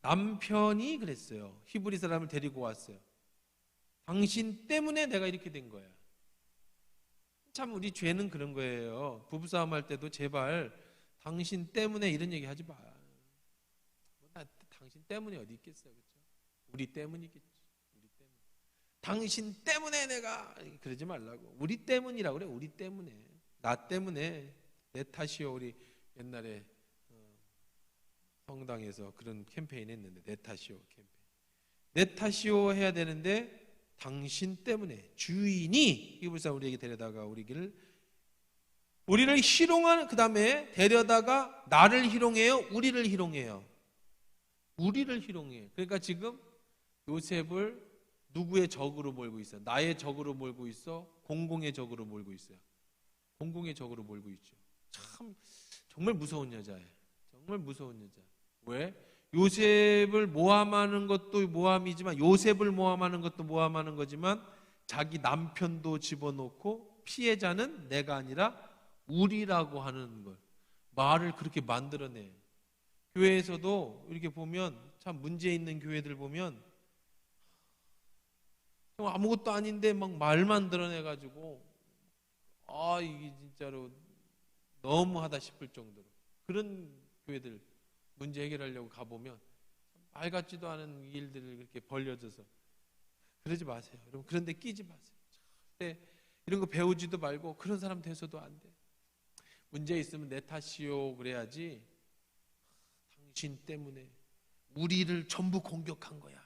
남편이 그랬어요. 히브리 사람을 데리고 왔어요. 당신 때문에 내가 이렇게 된 거야. 참 우리 죄는 그런 거예요. 부부싸움 할 때도 제발 당신 때문에 이런 얘기 하지 마. 당신 때문에 어디 있겠어요. 그렇죠? 우리 때문이겠지. 우리 때문. 당신 때문에 내가 그러지 말라고. 우리 때문이라고 그래. 우리 때문에. 나 때문에. 내 탓이요. 우리 옛날에 성당에서 그런 캠페인 했는데 내 탓이요 캠페인. 내 탓이요 해야 되는데 당신 때문에 주인이 히브리 사람 우리에게 데려다가 우리를 희롱하는, 그 다음에 데려다가 나를 희롱해요? 우리를 희롱해요? 우리를 희롱해요. 그러니까 지금 요셉을 누구의 적으로 몰고 있어? 나의 적으로 몰고 있어? 공공의 적으로 몰고 있어요? 공공의 적으로 몰고 있죠. 참 정말 무서운 여자예요. 정말 무서운 여자. 왜? 요셉을 모함하는 것도 모함이지만, 요셉을 모함하는 것도 모함하는 거지만, 자기 남편도 집어넣고 피해자는 내가 아니라 우리라고 하는 걸, 말을 그렇게 만들어내. 교회에서도 이렇게 보면, 참 문제 있는 교회들 보면 아무것도 아닌데 막 말 만들어내가지고 이게 진짜로 너무하다 싶을 정도로, 그런 교회들 문제 해결하려고 가보면 말 같지도 않은 일들을 그렇게 벌려져서, 그러지 마세요. 여러분, 그런 데 끼지 마세요. 절대 이런 거 배우지도 말고 그런 사람 돼서도 안 돼. 문제 있으면 내 탓이요 그래야지. 당신 때문에 우리를 전부 공격한 거야.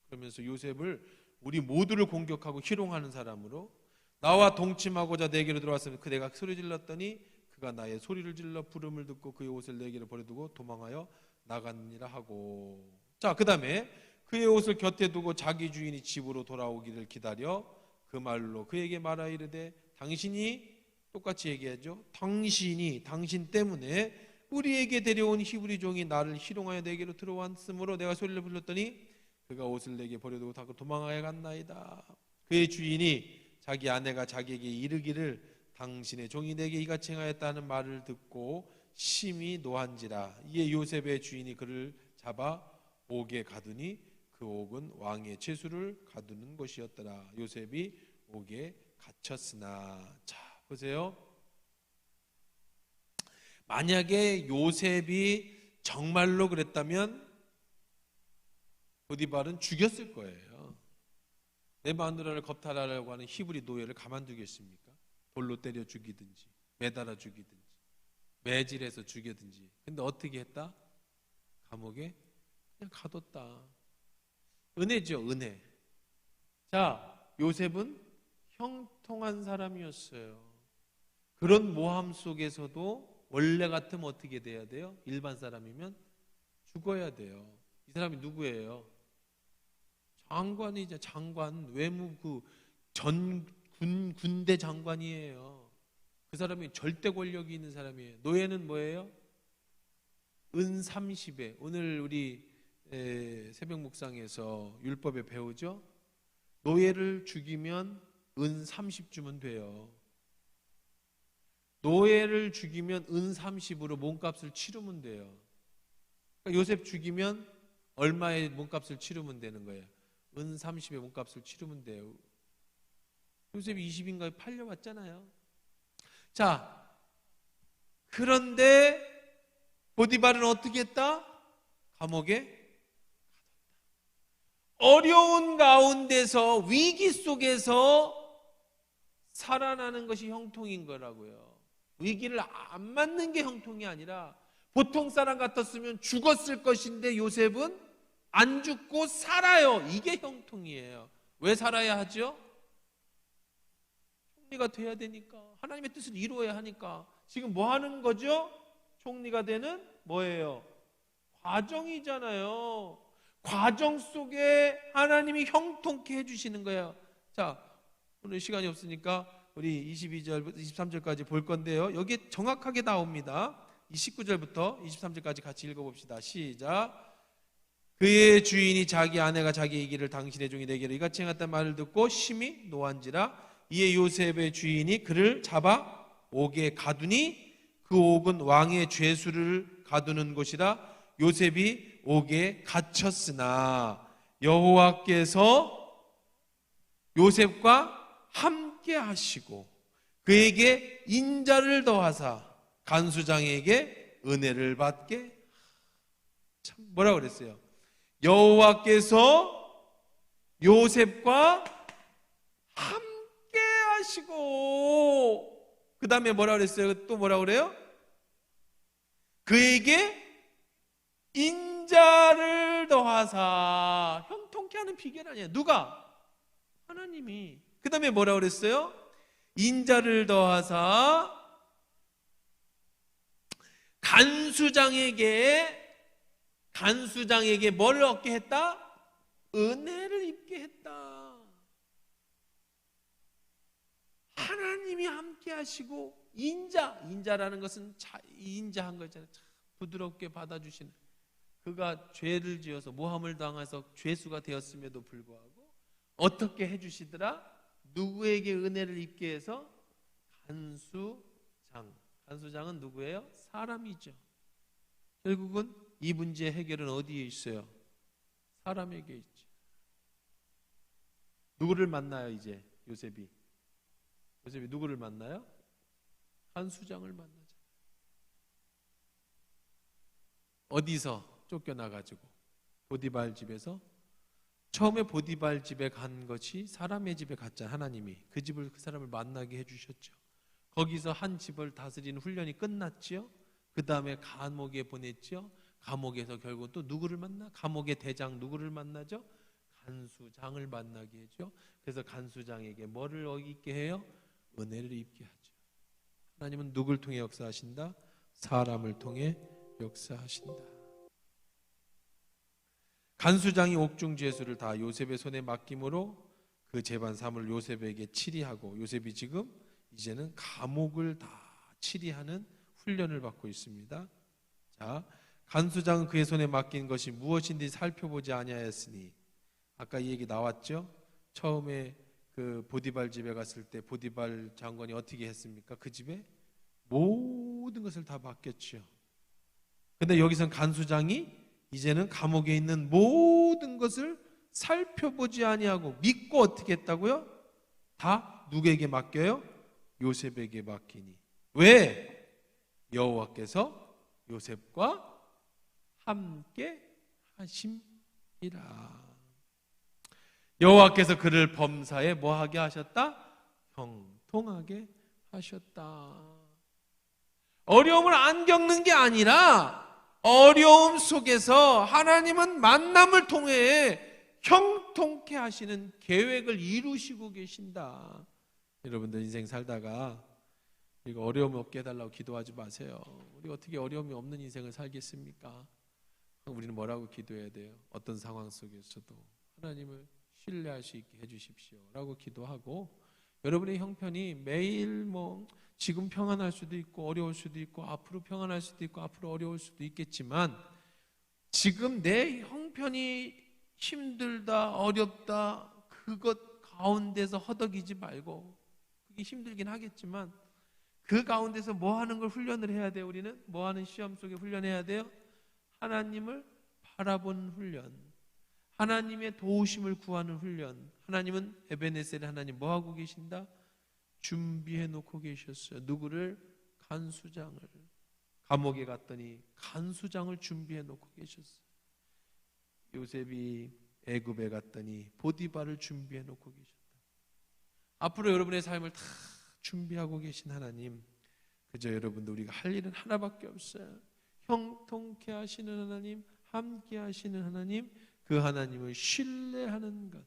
그러면서 요셉을, 우리 모두를 공격하고 희롱하는 사람으로, 나와 동침하고자 내게로 들어왔으면 그 내가 소리 질렀더니 그가 나의 소리를 질러 부름을 듣고 그의 옷을 내게로 버려두고 도망하여 나갔느니라 하고. 자, 그 다음에 그의 옷을 곁에 두고 자기 주인이 집으로 돌아오기를 기다려 그 말로 그에게 말하 이르되 당신이, 똑같이 얘기하죠. 당신 때문에 우리에게 데려온 히브리 종이 나를 희롱하여 내게로 들어왔으므로 내가 소리를 불렀더니 그가 옷을 내게 버려두고 도망하여 갔나이다. 그의 주인이 자기 아내가 자기에게 이르기를 당신의 종이 내게 이같이 행하였다는 말을 듣고 심히 노한지라. 이에 요셉의 주인이 그를 잡아 옥에 가두니 그 옥은 왕의 채수를 가두는 곳이었더라. 요셉이 옥에 갇혔으나. 자, 보세요. 만약에 요셉이 정말로 그랬다면 보디발은 죽였을 거예요. 내 마누라를 겁탈하려고 하는 히브리 노예를 가만두겠습니까? 돌로 때려 죽이든지 매달아 죽이든지 매질해서 죽이든지. 근데 어떻게 했다? 감옥에 그냥 가뒀다. 은혜죠, 은혜. 자, 요셉은 형통한 사람이었어요. 그런 모함 속에서도 원래 같으면 어떻게 돼야 돼요? 일반 사람이면 죽어야 돼요. 이 사람이 누구예요? 장관이죠. 장관, 외무부 군대 장관이에요. 그 사람이 절대 권력이 있는 사람이에요. 노예는 뭐예요? 은 30에. 오늘 우리 새벽 묵상에서 율법에 배우죠. 노예를 죽이면 은 30 주면 돼요. 노예를 죽이면 은 30으로 몸값을 치르면 돼요. 그러니까 요셉 죽이면 얼마의 몸값을 치르면 되는 거예요? 은 30의 몸값을 치르면 돼요. 요셉이 20인가에 팔려왔잖아요. 자, 그런데 보디발은 어떻게 했다? 감옥에 어려운 가운데서, 위기 속에서 살아나는 것이 형통인 거라고요. 위기를 안 맞는 게 형통이 아니라 보통 사람 같았으면 죽었을 것인데 요셉은 안 죽고 살아요. 이게 형통이에요. 왜 살아야 하죠? 총리가 돼야 되니까. 하나님의 뜻을 이루어야 하니까. 지금 뭐 하는 거죠? 총리가 되는 뭐예요? 과정이잖아요. 과정 속에 하나님이 형통케 해주시는 거예요. 자, 오늘 시간이 없으니까 우리 22절부터 23절까지 볼 건데요. 여기 정확하게 나옵니다. 19절부터 23절까지 같이 읽어봅시다. 시작. 그의 주인이 자기 아내가 자기 이기를 당신의 종이 내게로 이같이 행했단 말을 듣고 심히 노한지라. 이에 요셉의 주인이 그를 잡아 옥에 가두니 그 옥은 왕의 죄수를 가두는 곳이라. 요셉이 옥에 갇혔으나 여호와께서 요셉과 함께 하시고 그에게 인자를 더하사 간수장에게 은혜를 받게. 참 뭐라 그랬어요? 여호와께서 요셉과 함께 하시고 그 다음에 뭐라 그랬어요? 또 뭐라 그래요? 그에게 인자를 더하사. 형통케 하는 비결 아니에요. 누가? 하나님이. 그 다음에 뭐라 그랬어요? 인자를 더하사 간수장에게 뭘 얻게 했다? 은혜를 입게 했다. 하나님이 함께 하시고 인자라는 것은 인자한 거잖아요. 부드럽게 받아주시는. 그가 죄를 지어서 모함을 당해서 죄수가 되었음에도 불구하고 어떻게 해주시더라? 누구에게 은혜를 입게 해서? 간수장은 누구예요? 사람이죠. 결국은 이 문제의 해결은 어디에 있어요? 사람에게 있죠. 누구를 만나요? 이제 요셉이 누구를 만나요? 간수장을 만나죠. 어디서 쫓겨나가지고? 보디발 집에서. 처음에 보디발 집에 간 것이 사람의 집에 갔잖아요. 하나님이 그 사람을 만나게 해주셨죠. 거기서 한 집을 다스리는 훈련이 끝났죠. 그 다음에 감옥에 보냈죠. 감옥에서 결국 또 누구를 만나? 감옥의 대장 누구를 만나죠? 간수장을 만나게 해죠. 그래서 간수장에게 뭐를 얻게 해요? 은혜를 입게 하죠. 하나님은 누구를 통해 역사하신다? 사람을 통해 역사하신다. 간수장이 옥중 죄수를 다 요셉의 손에 맡김으로 그 재반 사물을 요셉에게 치리하고 요셉이 지금 이제는 감옥을 다 치리하는 훈련을 받고 있습니다. 자, 간수장은 그의 손에 맡긴 것이 무엇인지 살펴보지 아니하였으니. 아까 이 얘기 나왔죠? 처음에 그 보디발 집에 갔을 때 보디발 장관이 어떻게 했습니까? 그 집에 모든 것을 다 맡겼죠. 근데 여기선 간수장이 이제는 감옥에 있는 모든 것을 살펴보지 아니하고 믿고 어떻게 했다고요? 다 누구에게 맡겨요? 요셉에게 맡기니. 왜? 여호와께서 요셉과 함께 하심이라. 여호와께서 그를 범사에 뭐하게 하셨다? 형통하게 하셨다. 어려움을 안 겪는 게 아니라 어려움 속에서 하나님은 만남을 통해 형통케 하시는 계획을 이루시고 계신다. 여러분들 인생 살다가 이거 어려움 없게 해달라고 기도하지 마세요. 우리 어떻게 어려움이 없는 인생을 살겠습니까? 우리는 뭐라고 기도해야 돼요? 어떤 상황 속에서도 하나님을 신뢰할 수 있게 해주십시오 라고 기도하고, 여러분의 형편이 매일 지금 평안할 수도 있고 어려울 수도 있고 앞으로 평안할 수도 있고 앞으로 어려울 수도 있겠지만, 지금 내 형편이 힘들다 어렵다 그것 가운데서 허덕이지 말고, 그게 힘들긴 하겠지만 그 가운데서 뭐 하는 걸 훈련을 해야 돼요? 우리는 뭐 하는 시험 속에 훈련해야 돼요? 하나님을 바라보는 훈련, 하나님의 도우심을 구하는 훈련. 하나님은 에베네셀의 하나님 뭐 하고 계신다? 준비해 놓고 계셨어요. 누구를? 간수장을. 감옥에 갔더니 간수장을 준비해 놓고 계셨어요. 요셉이 애굽에 갔더니 보디발을 준비해 놓고 계셨다. 앞으로 여러분의 삶을 다 준비하고 계신 하나님, 그저 여러분도 우리가 할 일은 하나밖에 없어요. 형통케 하시는 하나님, 함께 하시는 하나님, 그 하나님을 신뢰하는 것,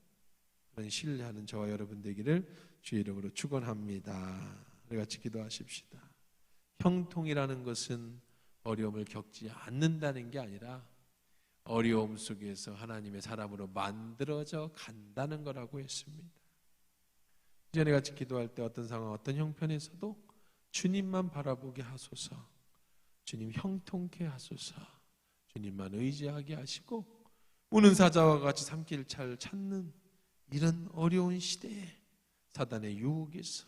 그런 신뢰하는 저와 여러분 되기를 주의 이름으로 축원합니다. 우리 같이 기도하십시다. 형통이라는 것은 어려움을 겪지 않는다는 게 아니라 어려움 속에서 하나님의 사람으로 만들어져 간다는 거라고 했습니다. 이전에 같이 기도할 때 어떤 상황, 어떤 형편에서도 주님만 바라보게 하소서, 주님 형통케 하소서, 주님만 의지하게 하시고 우는 사자와 같이 삼킬 잘 찾는 이런 어려운 시대에 사단의 유혹에서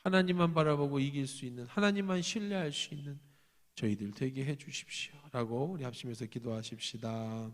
하나님만 바라보고 이길 수 있는, 하나님만 신뢰할 수 있는 저희들 되게 해 주십시오 라고 우리 합심해서 기도하십시다.